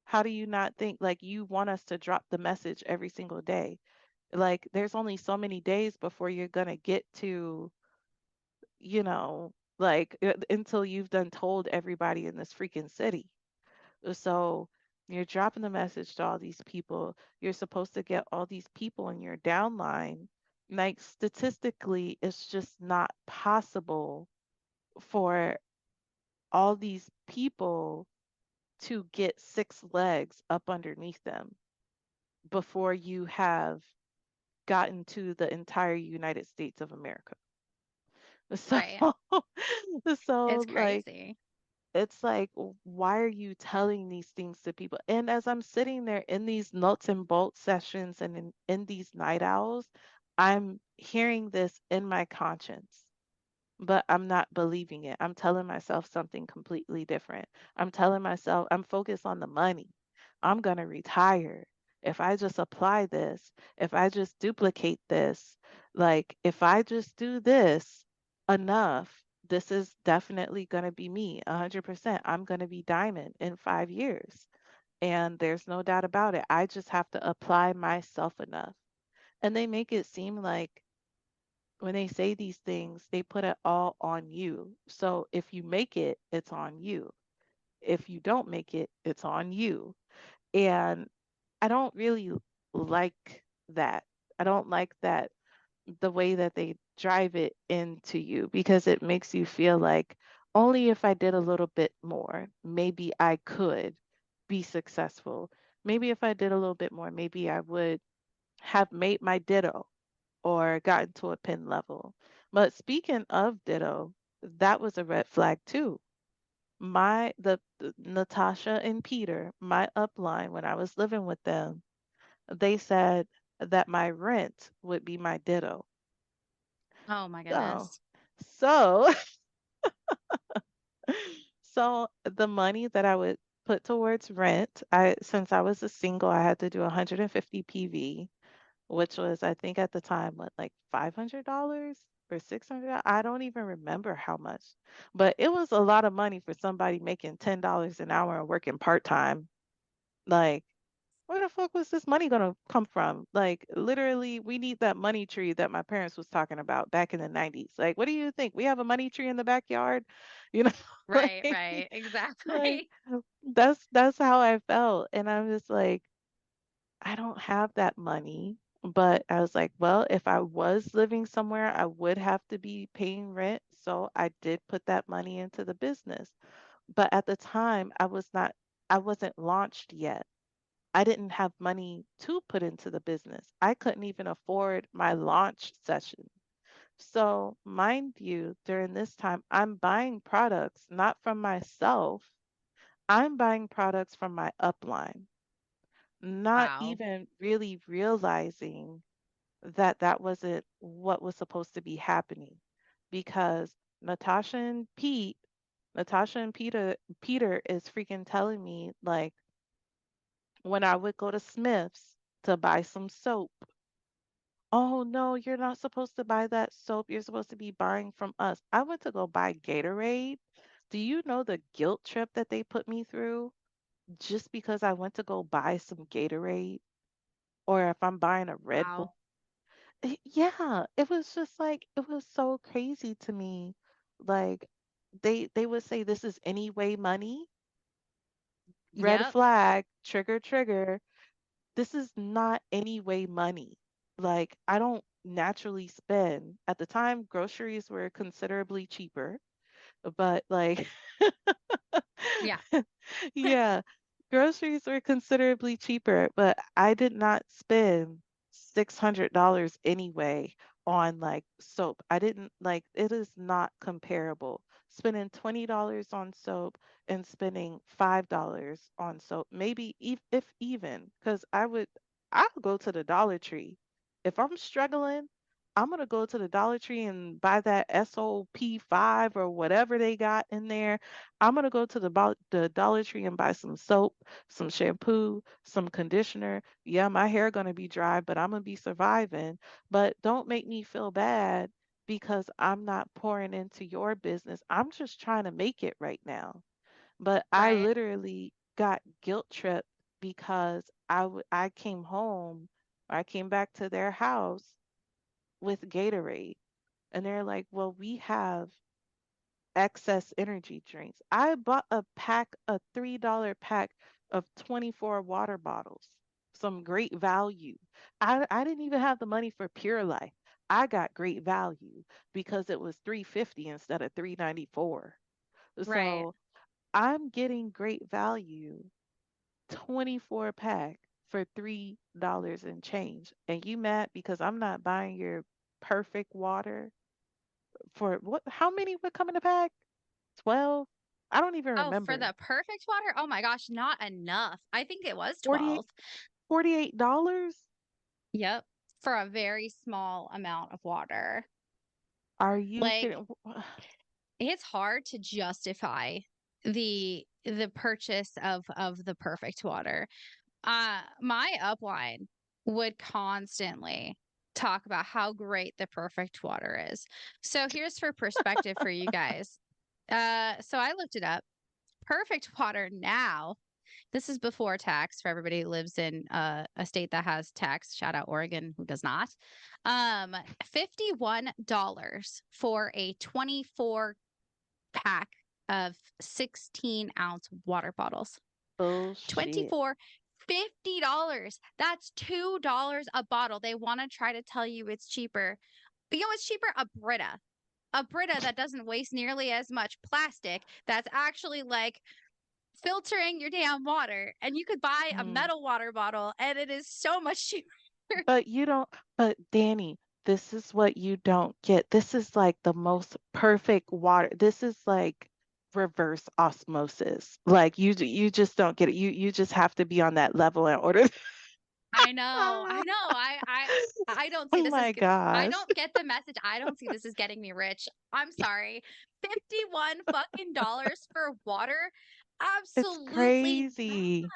How do you not think like you want us to drop the message every single day? Like there's only so many days before you're gonna get to, you know, like until you've done told everybody in this freaking city. So you're dropping the message to all these people. You're supposed to get all these people in your downline. Like statistically, it's just not possible for all these people to get 6 legs up underneath them before you have gotten to the entire United States of America. So, Right. so It's like crazy. it's like, why are you telling these things to people? And as I'm sitting there in these nuts and bolts sessions and in these night owls, I'm hearing this in my conscience, but I'm not believing it. I'm telling myself something completely different. I'm telling myself I'm focused on the money. I'm going to retire. If I just apply this, if I just duplicate this, like if I just do this enough, this is definitely going to be me 100%. I'm going to be diamond in 5 years. And there's no doubt about it. I just have to apply myself enough. And they make it seem like when they say these things, they put it all on you. So if you make it, it's on you. If you don't make it, it's on you. And I don't really like that. I don't like that the way that they drive it into you because it makes you feel like only if I did a little bit more, maybe I could be successful. Maybe if I did a little bit more, maybe I would have made my ditto or gotten to a pin level. But speaking of ditto, that was a red flag too. The Natasha and Peter, my upline when I was living with them, they said that my rent would be my ditto. Oh my So, goodness. so, so the money that I would put towards rent, I since I was a single, I had to do 150 PV, which was I think at the time what like $500 or 600. I don't even remember how much, but it was a lot of money for somebody making $10 an hour and working part time. Like Where the fuck was this money gonna come from? Like, literally, we need that money tree that my parents was talking about back in the 90s. Like, what do you think? We have a money tree in the backyard? You know, Right, like, right, like exactly. that's how I felt. And I'm just like, I don't have that money. But I was like, well, if I was living somewhere, I would have to be paying rent. So I did put that money into the business. But at the time, I wasn't launched yet. I didn't have money to put into the business. I couldn't even afford my launch session. So, mind you, during this time, I'm buying products not from myself. I'm buying products from my upline, not Wow. even really realizing that that wasn't what was supposed to be happening because Natasha and Pete, Natasha and Peter is freaking telling me like when I would go to Smith's to buy some soap. Oh no, you're not supposed to buy that soap. You're supposed to be buying from us. I went to go buy Gatorade. Do you know the guilt trip that they put me through just because I went to go buy some Gatorade? Or if I'm buying a Red Bull? Wow. Yeah, it was just like it was so crazy to me. Like they would say this is anyway money, red Yep, flag, trigger, trigger. This is not anyway money. Like, I don't naturally spend. At the time, groceries were considerably cheaper, but like, yeah, yeah, groceries were considerably cheaper, but I did not spend $600 anyway on like soap. I didn't like it is not comparable. Spending $20 on soap and spending $5 on soap, maybe if even, because I'll go to the Dollar Tree. If I'm struggling, I'm gonna go to the Dollar Tree and buy that SOP 5 or whatever they got in there. I'm gonna go to the Dollar Tree and buy some soap, some shampoo, some conditioner. Yeah, my hair gonna be dry, but I'm gonna be surviving. But don't make me feel bad because I'm not pouring into your business. I'm just trying to make it right now. But I right. literally got guilt tripped because I came home, I came back to their house with Gatorade, and they're like, "Well, we have excess energy drinks." I bought a $3 pack of 24 water bottles, some great value. I didn't even have the money for Pure Life. I got great value because it was 350 instead of 394. Right. So I'm getting great value, 24 pack for $3 and change. And you mad because I'm not buying your perfect water for what? How many would come in a pack? 12? I don't even Oh, for remember. the perfect water? Oh my gosh, not enough. I think it was 48 12. $48? Yep, for a very small amount of water. Are you Like, kidding? it's hard to justify the purchase of the perfect water. My upline would constantly talk about how great the perfect water is. So here's for perspective for you guys. So I looked it up. Perfect water now, this is before tax for everybody who lives in a state that has tax. Shout out Oregon, who does not. $51 for a 24 pack of 16-ounce water bottles. Bullshit. 24 $50. That's $2 a bottle. They want to try to tell you it's cheaper. You know what's cheaper? A Brita that doesn't waste nearly as much plastic. That's actually like filtering your damn water, and you could buy a Mm. metal water bottle and it is so much cheaper. But you don't, but Danny, this is what you don't get. This is like the most perfect water. This is like reverse osmosis. Like you just don't get it. You just have to be on that level in order. I know. I know. I don't see Oh this as my I gosh. don't get the message. I don't see this as getting me rich. I'm sorry. 51 fucking dollars for water? It's Absolutely not. crazy.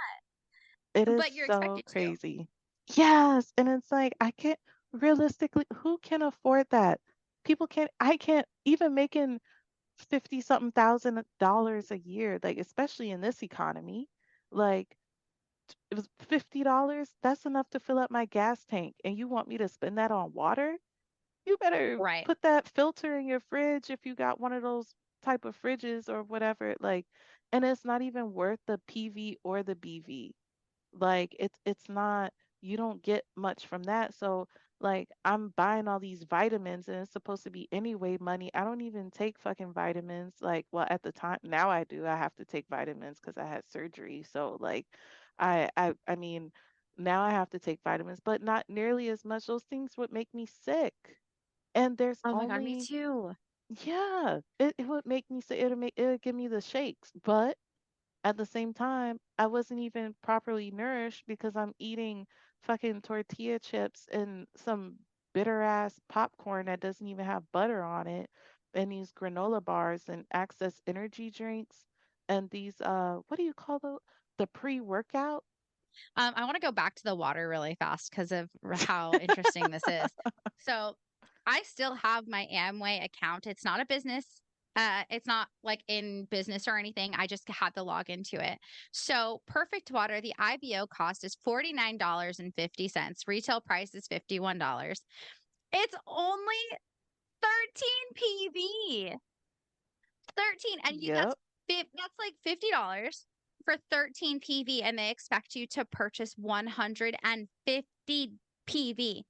It is But you're so expected to. crazy. Yes, and it's like I can't realistically, who can afford that? People can't, I can't even making 50 something thousand dollars a year, like especially in this economy. Like it was $50. That's enough to fill up my gas tank. And you want me to spend that on water? You better Right. put that filter in your fridge if you got one of those type of fridges or whatever. Like, and it's not even worth the PV or the BV. Like it's not, you don't get much from that. So like I'm buying all these vitamins and it's supposed to be anyway money. I don't even take fucking vitamins. Like, well, at the time now I do. I have to take vitamins because I had surgery. So like I mean now I have to take vitamins, but not nearly as much. Those things would make me sick. And there's Oh my God, me only, too. yeah, it would make me sick. It'll give me the shakes. But at the same time, I wasn't even properly nourished because I'm eating fucking tortilla chips and some bitter ass popcorn that doesn't even have butter on it, and these granola bars and Access energy drinks and these what do you call those? The pre-workout? I want to go back to the water really fast because of how interesting this is. So I still have my Amway account. It's not a business. It's not like in business or anything. I just had to log into it. So Perfect Water, the IBO cost is $49.50. Retail price is $51. It's only 13 PV. 13, and you Yep. that's like $50 for 13 PV, and they expect you to purchase 150 PV.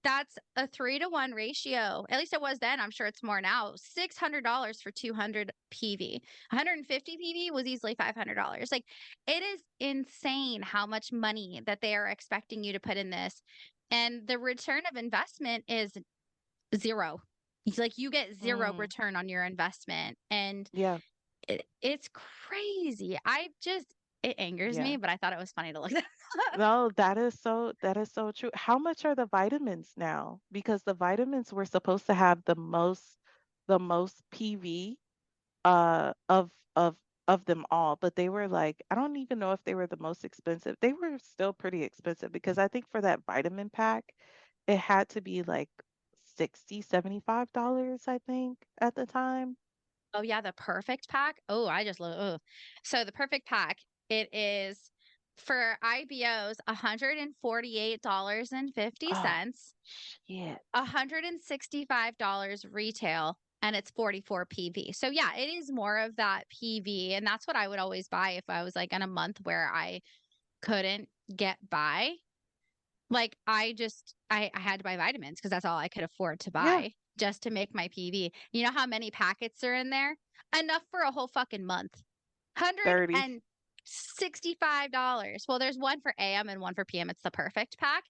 That's a 3-to-1 ratio. At least it was then. I'm sure it's more now. $600 for 200 PV. 150 PV was easily $500. Like, it is insane how much money that they are expecting you to put in this. And the return of investment is zero. It's like you get zero Mm, return on your investment. And yeah. it's crazy. It angers Yeah. me, but I thought it was funny to look at. No, that is so true. How much are the vitamins now? Because the vitamins were supposed to have the most PV of them all, but they were like, I don't even know if they were the most expensive. They were still pretty expensive because I think for that vitamin pack, it had to be like 60, $75, I think, at the time. Oh yeah, the perfect pack. Oh, I just love. Oh. So the perfect pack, it is for IBOs Oh, $148.50, shit. $165 retail, and it's 44 PV. So yeah, it is more of that PV, and that's what I would always buy if I was like in a month where I couldn't get by. Like, I had to buy vitamins because that's all I could afford to Yeah, buy just to make my PV. You know how many packets are in there? Enough for a whole fucking month. $30. $165. Well, there's one for AM and one for PM. It's the perfect pack.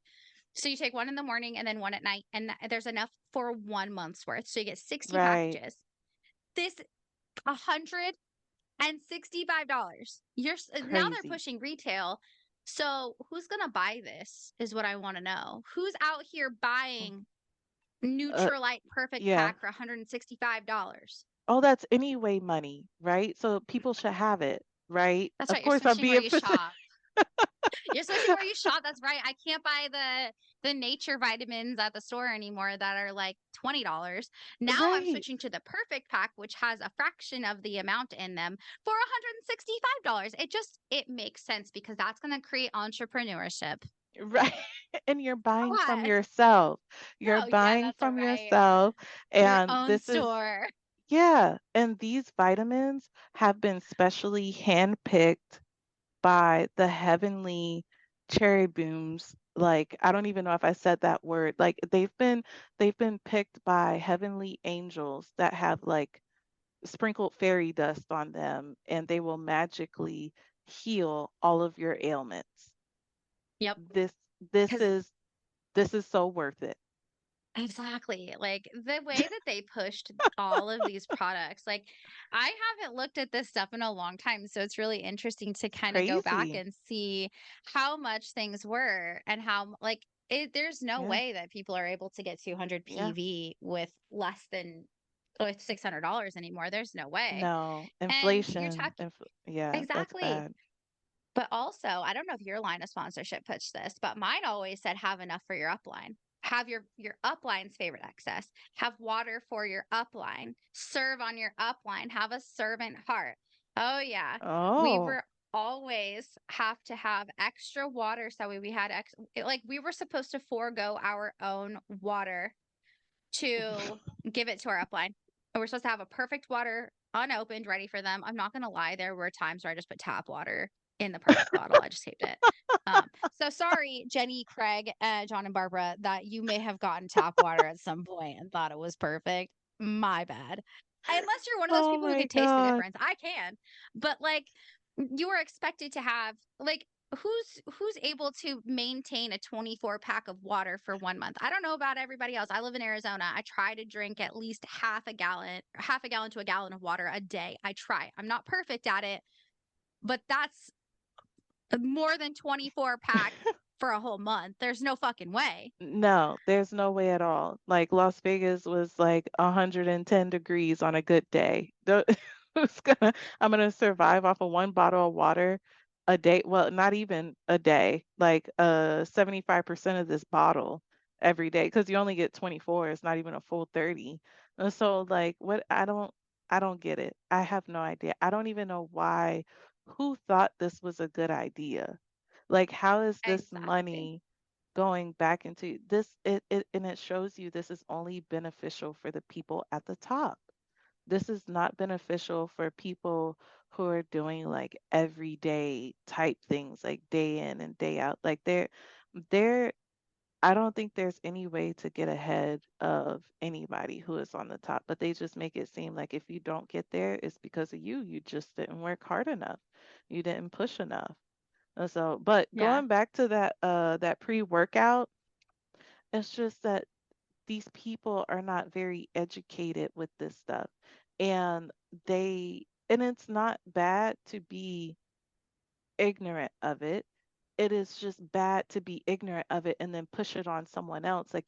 So you take one in the morning and then one at night, and there's enough for 1 month's worth. So you get 60 Right. packages. This $165. Now they're Crazy. pushing retail. So who's gonna buy this is what I want to know. Who's out here Mm. buying Uh, Neutralite Perfect yeah. Pack for $165? Oh, that's anyway money, right? So people should have it, right? That's Of right. You're course, I'm switching where being you shop. You're switching where you shop. That's right. I can't buy the nature vitamins at the store anymore that are like $20. Now I'm right, switching to the perfect pack, which has a fraction of the amount in them for $165. It makes sense because that's going to create entrepreneurship. right. And you're buying from What? yourself. You're Oh yeah, buying that's from right. yourself. Your And own this is, store. yeah. And these vitamins have been specially handpicked by the heavenly cherubims. Like, I don't even know if I said that word. Like, they've been picked by heavenly angels that have like sprinkled fairy dust on them, and they will magically heal all of your ailments. Yep. This this Because is this is so worth it. exactly. Like the way that they pushed all of these products, like I haven't looked at this stuff in a long time. So it's really interesting to It's kind of go back crazy. and see how much things were and there's no Yeah. way that people are able to get 200 Yeah. PV with $600 anymore. There's no way. No. And you're Inflation. talking Yeah, that's exactly. bad. But also, I don't know if your line of sponsorship puts this, but mine always said have enough for your upline. Have your upline's favorite excess. Have water for your upline. Serve on your upline. Have a servant heart. Oh yeah. We Oh. were always have to have extra water. So we had like we were supposed to forego our own water to give it to our upline. And we're supposed to have a perfect water unopened, ready for them. I'm not gonna lie, there were times where I just put tap water in the perfect bottle. I just saved it. So sorry, Jenny, Craig, John, and Barbara, that you may have gotten tap water at some point and thought it was perfect. My bad. Unless you're one of those Oh people who my can taste the God. difference. I can. But like you are expected to have like who's able to maintain a 24 pack of water for 1 month? I don't know about everybody else. I live in Arizona. I try to drink at least half a gallon to a gallon of water a day. I try. I'm not perfect at it, but that's more than 24 packs for a whole month. There's no fucking way. No, there's no way at all. Like Las Vegas was like 110 degrees on a good day. I'm gonna survive off of one bottle of water a day. Well, not even a day, like 75% of this bottle every day, because you only get 24. It's not even a full 30. And so like what I don't get it. I have no idea. I don't even know why, who thought this was a good idea. Like how is this Exactly. money going back into this, and it shows you this is only beneficial for the people at the top. This is not beneficial for people who are doing like everyday type things, like day in and day out. Like they're I don't think there's any way to get ahead of anybody who is on the top, but they just make it seem like if you don't get there, it's because of you. You just didn't work hard enough. You didn't push enough. And so, but Yeah. going back to that pre-workout, it's just that these people are not very educated with this stuff. And and it's not bad to be ignorant of it. It is just bad to be ignorant of it and then push it on someone else like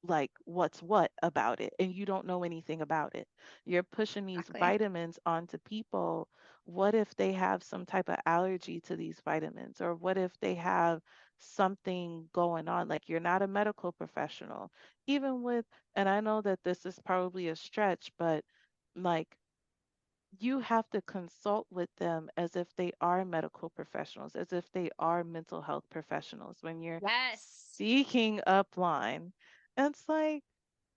like what's what about it and you don't know anything about it. You're pushing these Exactly. vitamins onto people. What if they have some type of allergy to these vitamins, or what if they have something going on? Like you're not a medical professional. Even with, and I know that this is probably a stretch, but like you have to consult with them as if they are medical professionals, as if they are mental health professionals when you're Yes. seeking upline. And it's like,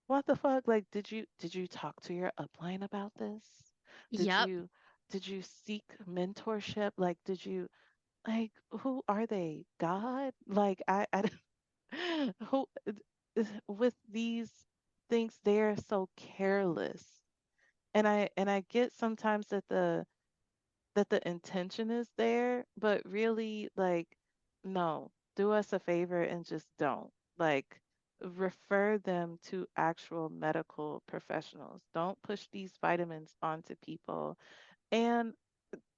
what the fuck? Like, did you talk to your upline about this? Did Yep. you did you seek mentorship? Like, did you like who are they? God? Like I who with these things they're so careless. And I get sometimes that the intention is there, but really, like, no, do us a favor and just don't. Like, refer them to actual medical professionals. Don't push these vitamins onto people. And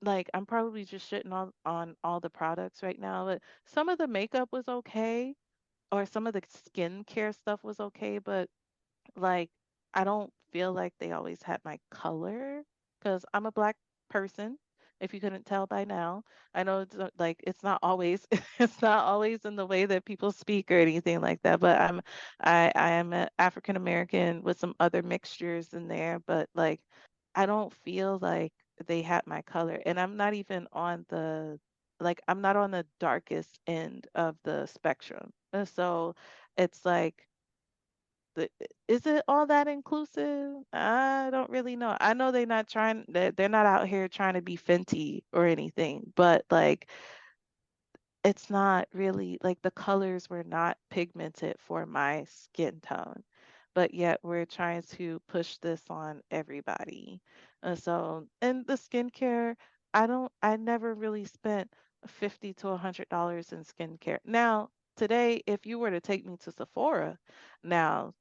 like, I'm probably just shitting on all the products right now, but some of the makeup was okay, or some of the skincare stuff was okay, but like, I don't feel like they always had my color because I'm a black person. If you couldn't tell by now, I know it's like it's not always it's not always in the way that people speak or anything like that. But I am an African American with some other mixtures in there. But like, I don't feel like they had my color, and I'm not even on the like I'm not on the darkest end of the spectrum. And so it's like the is it all that inclusive? I don't really know. I know they're not out here trying to be Fenty or anything, but like it's not really like the colors were not pigmented for my skin tone, but yet we're trying to push this on everybody. And so, and the skincare, I never really spent 50 to $100 in skincare. Now, today, if you were to take me to Sephora, now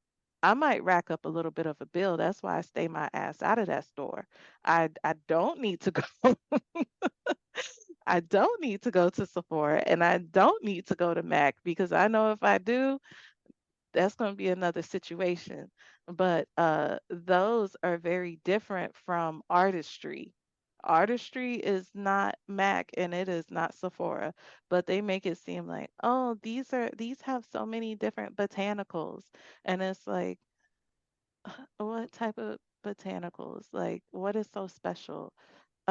I might rack up a little bit of a bill. That's why I stay my ass out of that store. I don't need to go I don't need to go to Sephora and I don't need to go to Mac because I know if I do, that's going to be another situation. But those are very different from artistry. Artistry is not Mac and it is not Sephora, but they make it seem like, oh, these have so many different botanicals. And it's like, what type of botanicals? Like, what is so special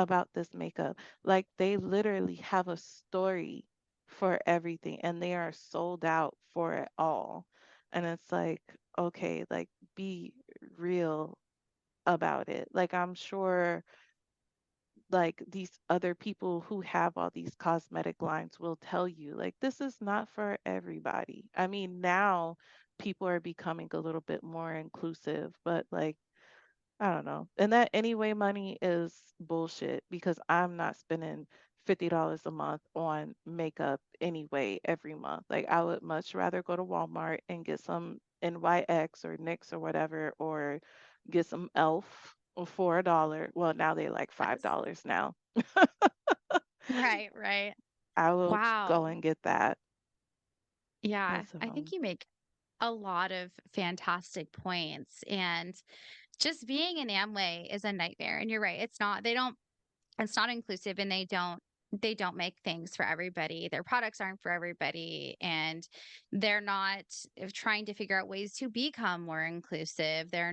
about this makeup. Like they literally have a story for everything and they are sold out for it all. And it's like, okay, like be real about it. Like I'm sure like these other people who have all these cosmetic lines will tell you like this is not for everybody. I mean, now people are becoming a little bit more inclusive, but like I don't know. And that anyway money is bullshit because I'm not spending $50 a month on makeup anyway every month. Like I would much rather go to Walmart and get some NYX or NYX or whatever, or get some Elf for $1. Well, now they're like Yes. $5 now. Right, right. I will go Wow. and get that. Yeah, I think So, you make a lot of fantastic points. And just being in Amway is a nightmare. And you're right. It's not inclusive and they don't make things for everybody. Their products aren't for everybody. And they're not trying to figure out ways to become more inclusive. They're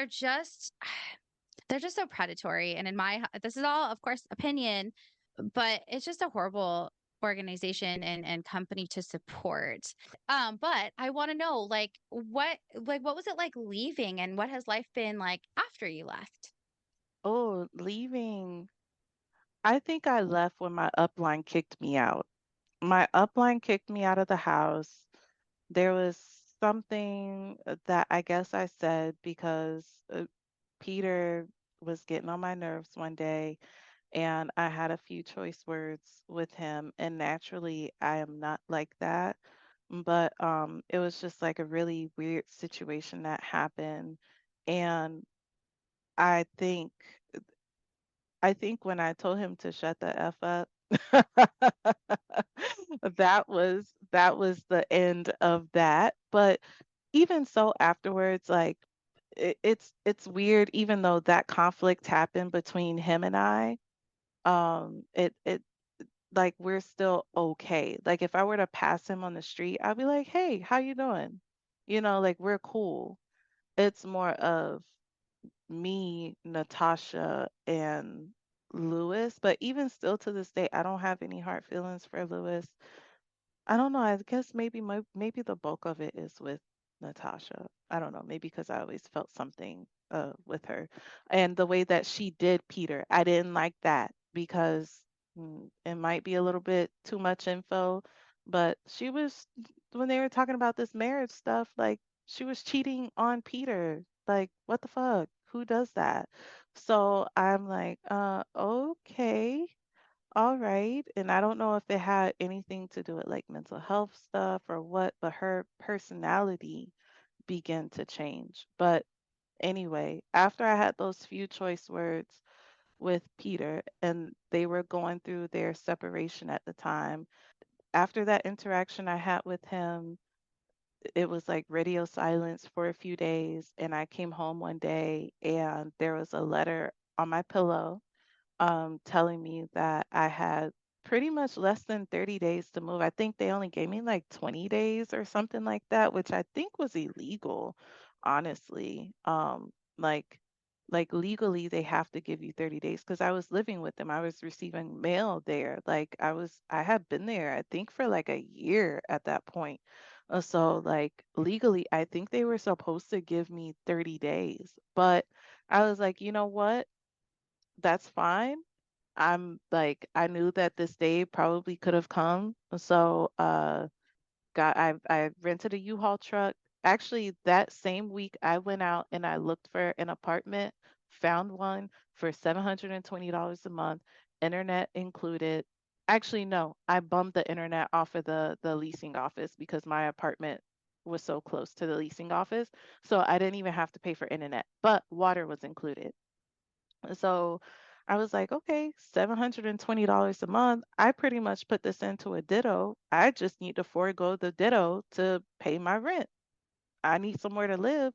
just they're just so predatory. And this is all, of course, opinion, but it's just a horrible organization and company to support. But I want to know what was it like leaving and what has life been like after you left? oh, leaving. I think I left when my upline kicked me out. My upline kicked me out of the house. There was something that I guess I said because Peter was getting on my nerves one day, and I had a few choice words with him. And naturally, I am not like that. But it was just like a really weird situation that happened. And I think I think when I told him to shut the F up, that was the end of that. But even so afterwards, like it's weird, even though that conflict happened between him and I, it like we're still okay. Like if I were to pass him on the street, I'd be like, "Hey, how you doing?" Like we're cool. It's more of me, Natasha, and Lewis. But even still to this day, I don't have any hard feelings for Lewis. I don't know. I guess maybe the bulk of it is with Natasha. I don't know. Maybe because I always felt something with her, and the way that she did Peter, I didn't like that because it might be a little bit too much info, but she was when they were talking about this marriage stuff, like she was cheating on Peter. Like what the fuck? Who does that? So I'm like, okay. All right. And I don't know if it had anything to do with like mental health stuff or what, but her personality began to change. But anyway, after I had those few choice words with Peter and they were going through their separation at the time, after that interaction I had with him, it was like radio silence for a few days. And I came home one day and there was a letter on my pillow telling me that I had pretty much less than 30 days to move. I think they only gave me like 20 days or something like that, which I think was illegal, honestly. Like legally they have to give you 30 days because I was living with them. I was receiving mail there. Like I had been there, I think for like a year at that point. So like legally, I think they were supposed to give me 30 days. But I was like, you know what? That's fine. I'm like, I knew that this day probably could have come. So, I rented a U-Haul truck. Actually, that same week I went out and I looked for an apartment, found one for $720 a month, internet included. Actually, no, I bummed the internet off of the leasing office because my apartment was so close to the leasing office. So I didn't even have to pay for internet, but water was included. So I was like, okay, $720 a month. I pretty much put this into a ditto. I just need to forego the ditto to pay my rent. I need somewhere to live.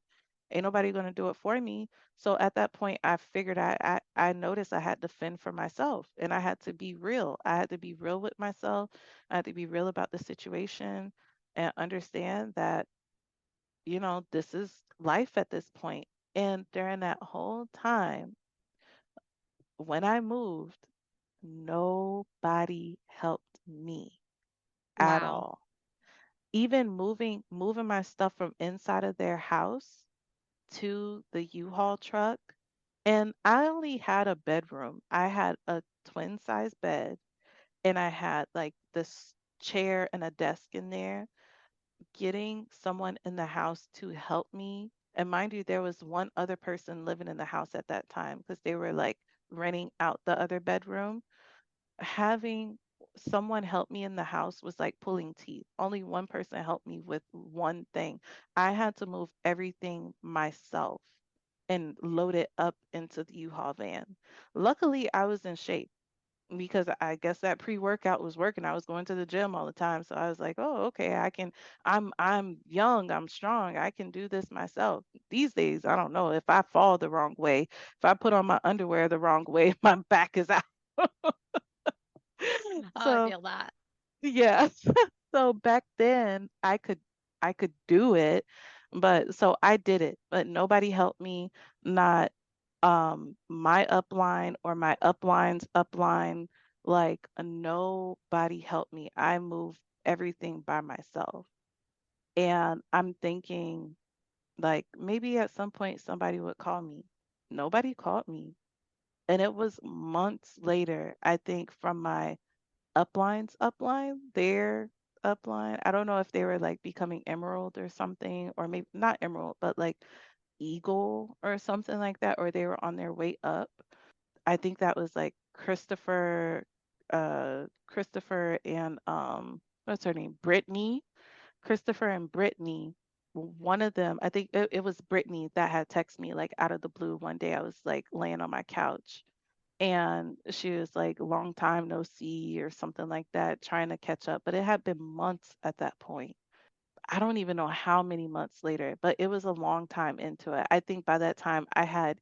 Ain't nobody gonna do it for me. So at that point, I figured I noticed I had to fend for myself and I had to be real. I had to be real with myself. I had to be real about the situation and understand that, this is life at this point. And during that whole time, when I moved, nobody helped me at Wow. all. Even moving my stuff from inside of their house to the U-Haul truck, and I only had a bedroom. I had a twin size bed, and I had like this chair and a desk in there. Getting someone in the house to help me, and mind you, there was one other person living in the house at that time because they were like renting out the other bedroom. Having someone help me in the house was like pulling teeth. Only one person helped me with one thing. I had to move everything myself and load it up into the U-Haul van. Luckily, I was in shape because I guess that pre-workout was working. I was going to the gym all the time, so I was like, "Oh, okay, I can. I'm young, I'm strong. I can do this myself." These days, I don't know if I fall the wrong way, if I put on my underwear the wrong way, my back is out. Oh, I So feel that. yeah. So back then I could do it, but so I did it, but nobody helped me, not my upline or my upline's upline, like nobody helped me. I moved everything by myself. And I'm thinking like maybe at some point somebody would call me. Nobody called me. And it was months later, I think, from my upline's upline, their upline. I don't know if they were like becoming emerald or something, or maybe not emerald, but like eagle or something like that, or they were on their way up. I think that was like Christopher and what's her name? Brittany. Christopher and Brittany. One of them, I think it was Brittany that had texted me like out of the blue one day. I was like laying on my couch and she was like, long time no see or something like that, trying to catch up. But it had been months at that point. I don't even know how many months later, but it was a long time into it. I think by that time I had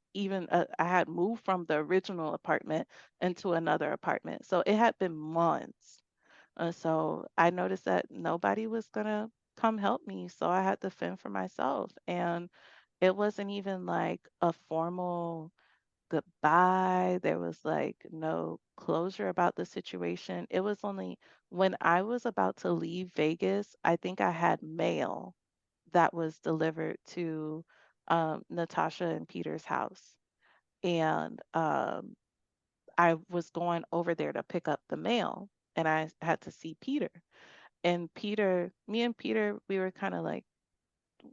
moved from the original apartment into another apartment. So it had been months. So I noticed that nobody was gonna come help me, so I had to fend for myself. And it wasn't even like a formal goodbye. There was like no closure about the situation. It was only when I was about to leave Vegas, I think I had mail that was delivered to Natasha and Peter's house. And I was going over there to pick up the mail and I had to see Peter. And me and Peter,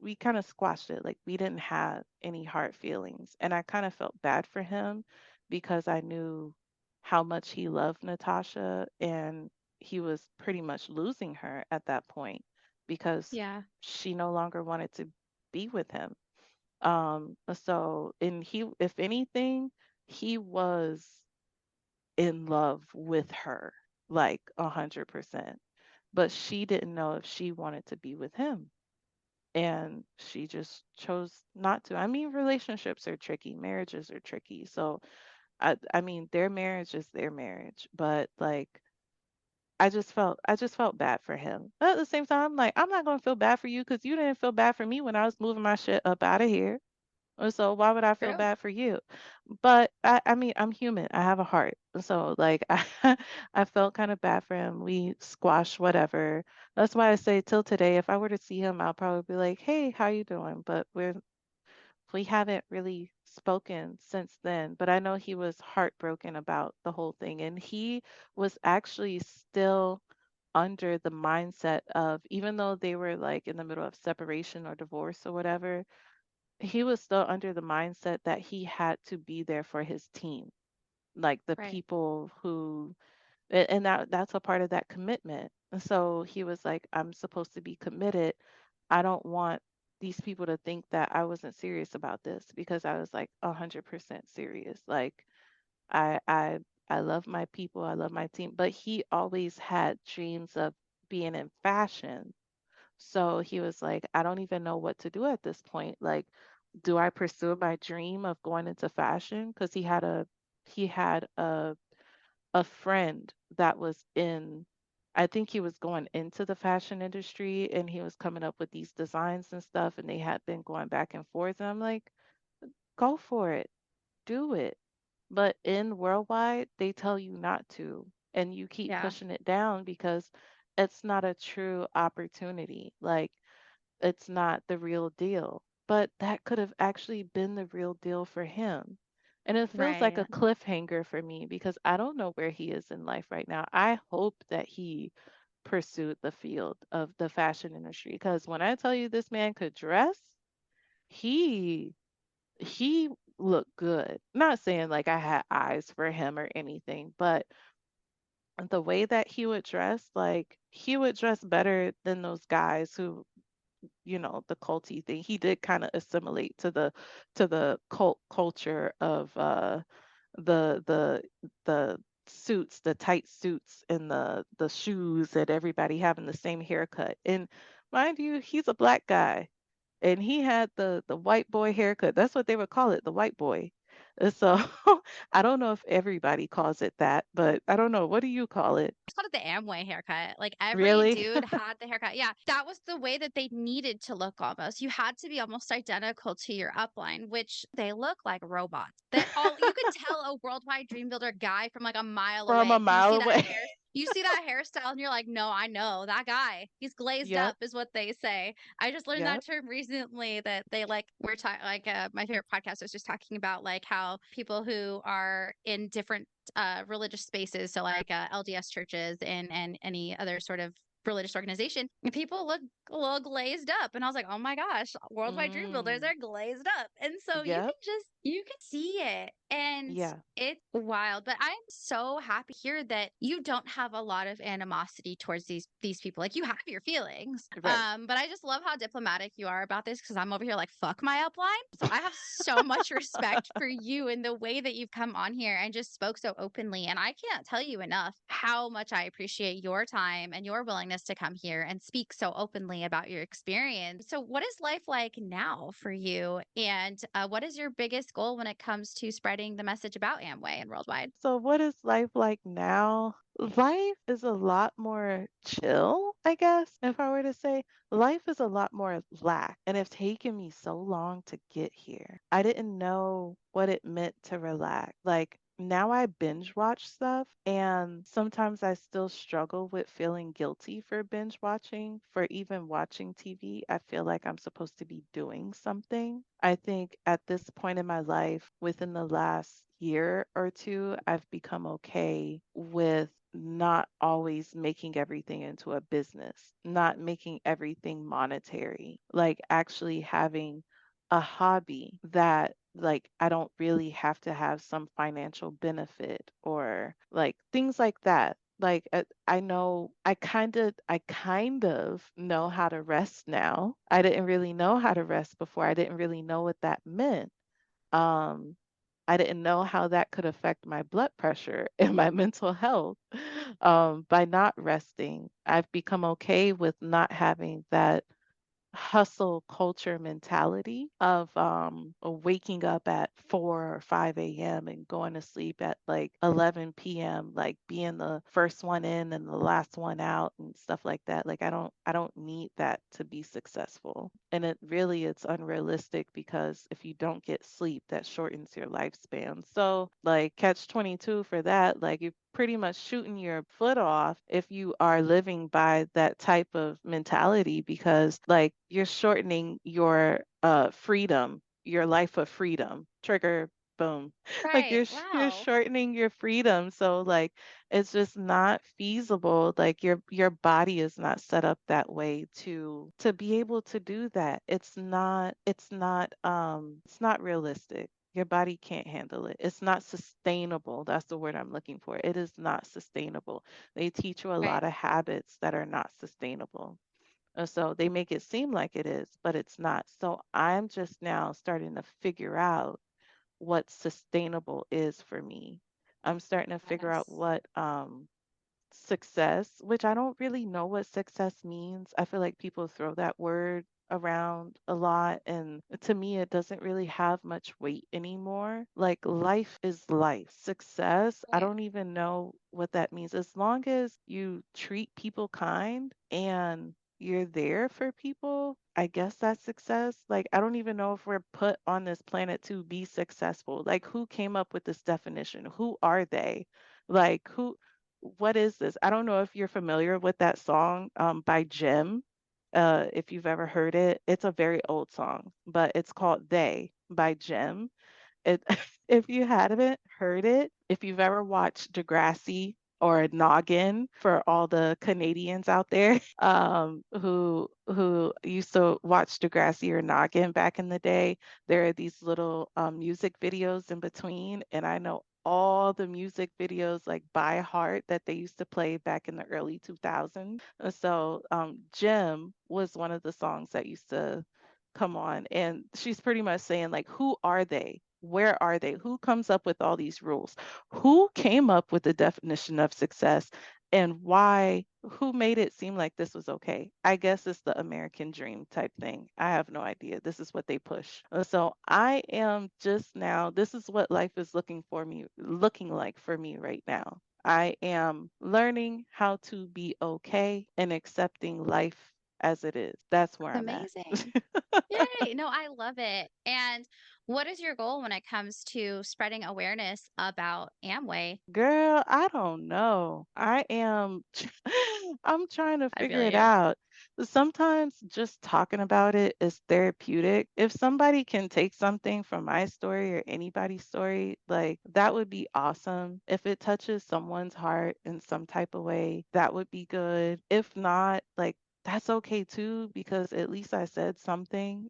we kind of squashed it. Like we didn't have any hard feelings. And I kind of felt bad for him because I knew how much he loved Natasha and he was pretty much losing her at that point because Yeah. she no longer wanted to be with him. And he, if anything, he was in love with her, like 100%. But she didn't know if she wanted to be with him and she just chose not to. I mean, relationships are tricky, marriages are tricky. So I mean, their marriage is their marriage, but like I just felt bad for him. But at the same time, I'm like, I'm not gonna feel bad for you because you didn't feel bad for me when I was moving my shit up out of here. So why would I feel True. bad for you? But I mean, I'm human. I have a heart. So like I felt kind of bad for him. We squashed whatever. That's why I say till today, if I were to see him, I'll probably be like, "Hey, how you doing?" But we haven't really spoken since then. But I know he was heartbroken about the whole thing, and he was actually still under the mindset of even though they were like in the middle of separation or divorce or whatever, he was still under the mindset that he had to be there for his team, like the Right. people who, and that's a part of that commitment. And so he was like, I'm supposed to be committed. I don't want these people to think that I wasn't serious about this because I was like 100% serious. Like I I I love my people, I love my team, but he always had dreams of being in fashion, so he was like, I don't even know what to do at this point. Like, do I pursue my dream of going into fashion? Because he had a friend that was in, I think he was going into the fashion industry and he was coming up with these designs and stuff, and they had been going back and forth. And I'm like, go for it, do it. But in worldwide, they tell you not to, and you keep Yeah. pushing it down because it's not a true opportunity. Like, it's not the real deal. But that could have actually been the real deal for him. And it feels like a Right. cliffhanger for me because I don't know where he is in life right now. I hope that he pursued the field of the fashion industry because when I tell you this man could dress, he he looked good. Not saying like I had eyes for him or anything, but the way that he would dress, like he would dress better than those guys who, the culty thing. He did kind of assimilate to the cult culture of the the suits, the tight suits and the shoes and everybody having the same haircut. And mind you, he's a black guy and he had the white boy haircut. That's what they would call it, the white boy. And so I don't know if everybody calls it that, but I don't know. What do you call it? I called it the Amway haircut. Like every Really? dude had the haircut. Yeah, that was the way that they needed to look almost. You had to be almost identical to your upline, which they look like robots. That all you could tell a worldwide dream builder guy from like a mile From a away. You mile see that away. hair, you see that hairstyle and you're like, "No, I know that guy. He's glazed Yep. up," is what they say. I just learned that Yep. term recently that they like we're talking like my favorite podcast was just talking about like how people who are in different religious spaces, so like LDS churches and any other sort of religious organization, and people look a little glazed up, and I was like, oh my gosh, worldwide dream builders Mm. are glazed up, and so Yep. you can see it, and Yeah. it's wild. But I'm so happy here that you don't have a lot of animosity towards these people. Like you have your feelings, Right. but I just love how diplomatic you are about this because I'm over here like fuck my upline. So I have so much respect for you and the way that you've come on here and just spoke so openly. And I can't tell you enough how much I appreciate your time and your willingness to come here and speak so openly about your experience. So, what is life like now for you? And what is your biggest goal when it comes to spreading the message about Amway and worldwide? So what is life like now? Life is a lot more chill, I guess, if I were to say. Life is a lot more lax, and it's taken me so long to get here. I didn't know what it meant to relax. Like now I binge watch stuff, and sometimes I still struggle with feeling guilty for binge watching, for even watching TV. I feel like I'm supposed to be doing something. I think at this point in my life, within the last year or two, I've become okay with not always making everything into a business, not making everything monetary, like actually having a hobby that like I don't really have to have some financial benefit or like things like that. Like I know I kind of know how to rest now. I didn't really know how to rest before. I didn't really know what that meant. Um, I didn't know how that could affect my blood pressure and my mental health by not resting. I've become okay with not having that hustle culture mentality of waking up at 4 or 5 a.m. and going to sleep at like 11 p.m., like being the first one in and the last one out and stuff like that. Like I don't need that to be successful. And it's unrealistic because if you don't get sleep, that shortens your lifespan. So like catch 22 for that, like you're pretty much shooting your foot off if you are living by that type of mentality because like you're shortening your freedom, your life of freedom. Trigger, boom. Like Right. you're Wow. shortening your freedom, so like it's just not feasible. Like your body is not set up that way to be able to do that. It's not realistic. Your body can't handle it. It's not sustainable. That's the word I'm looking for. It is not sustainable. They teach you a Right. lot of habits that are not sustainable. So they make it seem like it is, but it's not. So I'm just now starting to figure out what sustainable is for me. I'm starting to figure out Yes. what success, which I don't really know what success means. I feel like people throw that word around a lot, and to me, it doesn't really have much weight anymore. Like, life is life. Success, I Right. don't even know what that means. As long as you treat people kind and you're there for people, I guess that's success. Like, I don't even know if we're put on this planet to be successful. Like, who came up with this definition? Who are they? Like, what is this? I don't know if you're familiar with that song by Jim. If you've ever heard it, it's a very old song, but it's called They by Jim. It, if you haven't heard it, if you've ever watched Degrassi or Noggin for all the Canadians out there who used to watch Degrassi or Noggin back in the day, there are these little music videos in between, and I know all the music videos like by heart that they used to play back in the early 2000s. So Jim was one of the songs that used to come on, and she's pretty much saying like, who are they? Where are they? Who comes up with all these rules? Who came up with the definition of success, and why? Who made it seem like this was okay? I guess it's the American dream type thing. I have no idea. This is what they push. So I am just now, this is what life is looking like for me right now. I am learning how to be okay and accepting life as it is. That's where That's I'm at. amazing. Yay. No, I love it. And what is your goal when it comes to spreading awareness about Amway? Girl, I don't know. I'm trying to I feel figure it you. out. Sometimes just talking about it is therapeutic. If somebody can take something from my story or anybody's story, like that would be awesome. If it touches someone's heart in some type of way, that would be good. If not, like that's okay too, because at least I said something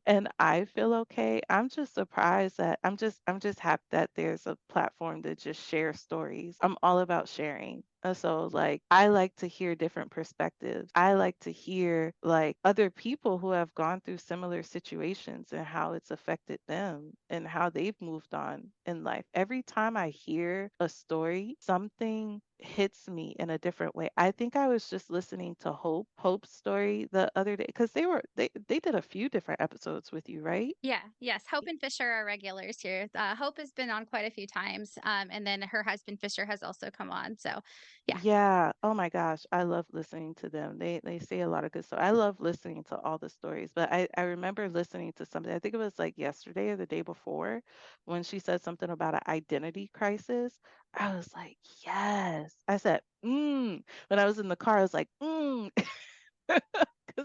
and I feel okay. I'm just surprised that I'm just happy that there's a platform to just share stories. I'm all about sharing. So like I like to hear different perspectives. I like to hear like other people who have gone through similar situations and how it's affected them and how they've moved on in life. Every time I hear a story, something hits me in a different way. I think I was just listening to Hope's story the other day because they did a few different episodes with you, right? Yeah, yes. Hope and Fisher are regulars here. Hope has been on quite a few times. And then her husband Fisher has also come on. So yeah. Yeah. Oh my gosh, I love listening to them. They say a lot of good stuff. I love listening to all the stories, but I remember listening to something. I think it was like yesterday or the day before when she said something about an identity crisis. I was like, yes. I said, When I was in the car, I was like, because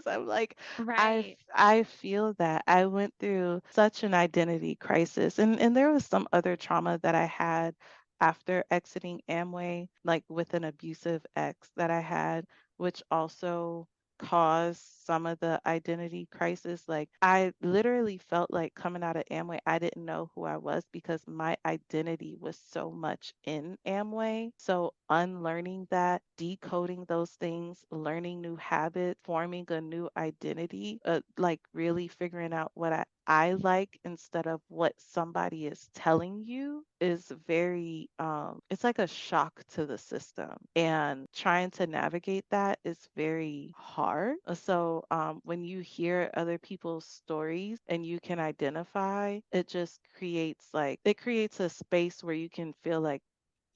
I'm like, Right. I feel that I went through such an identity crisis, and there was some other trauma that I had after exiting Amway, like with an abusive ex that I had, which also caused some of the identity crisis. Like I literally felt like coming out of Amway, I didn't know who I was because my identity was so much in Amway. So unlearning that, decoding those things, learning new habits, forming a new identity, like really figuring out what I like instead of what somebody is telling you is very it's like a shock to the system, and trying to navigate that is very hard. So when you hear other people's stories and you can identify, it just creates like it creates a space where you can feel like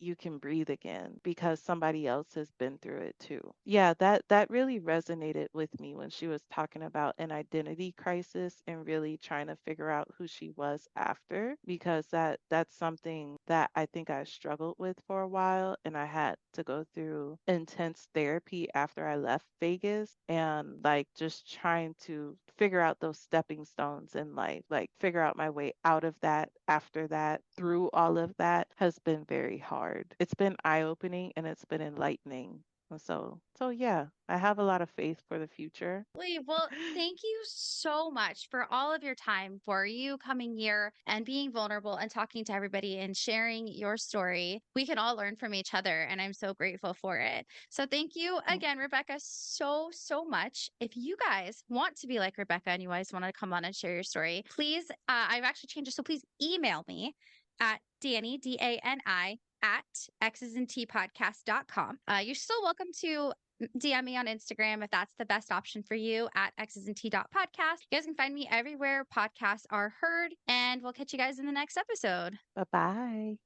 you can breathe again because somebody else has been through it too. Yeah, that really resonated with me when she was talking about an identity crisis and really trying to figure out who she was after, because that's something that I think I struggled with for a while, and I had to go through intense therapy after I left Vegas, and like just trying to figure out those stepping stones in life, like figure out my way out of that after that, through all of that has been very hard. It's been eye-opening and it's been enlightening. And so yeah, I have a lot of faith for the future. Well, thank you so much for all of your time, for you coming here and being vulnerable and talking to everybody and sharing your story. We can all learn from each other, and I'm so grateful for it. So, thank you Mm. again, Rebecca, so, so much. If you guys want to be like Rebecca and you guys want to come on and share your story, please, I've actually changed it. So, please email me at Danny, DANI, at exesandtpodcast.com. You're still welcome to DM me on Instagram if that's the best option for you at xsandt.podcast. You guys can find me everywhere podcasts are heard, and we'll catch you guys in the next episode. Bye-bye.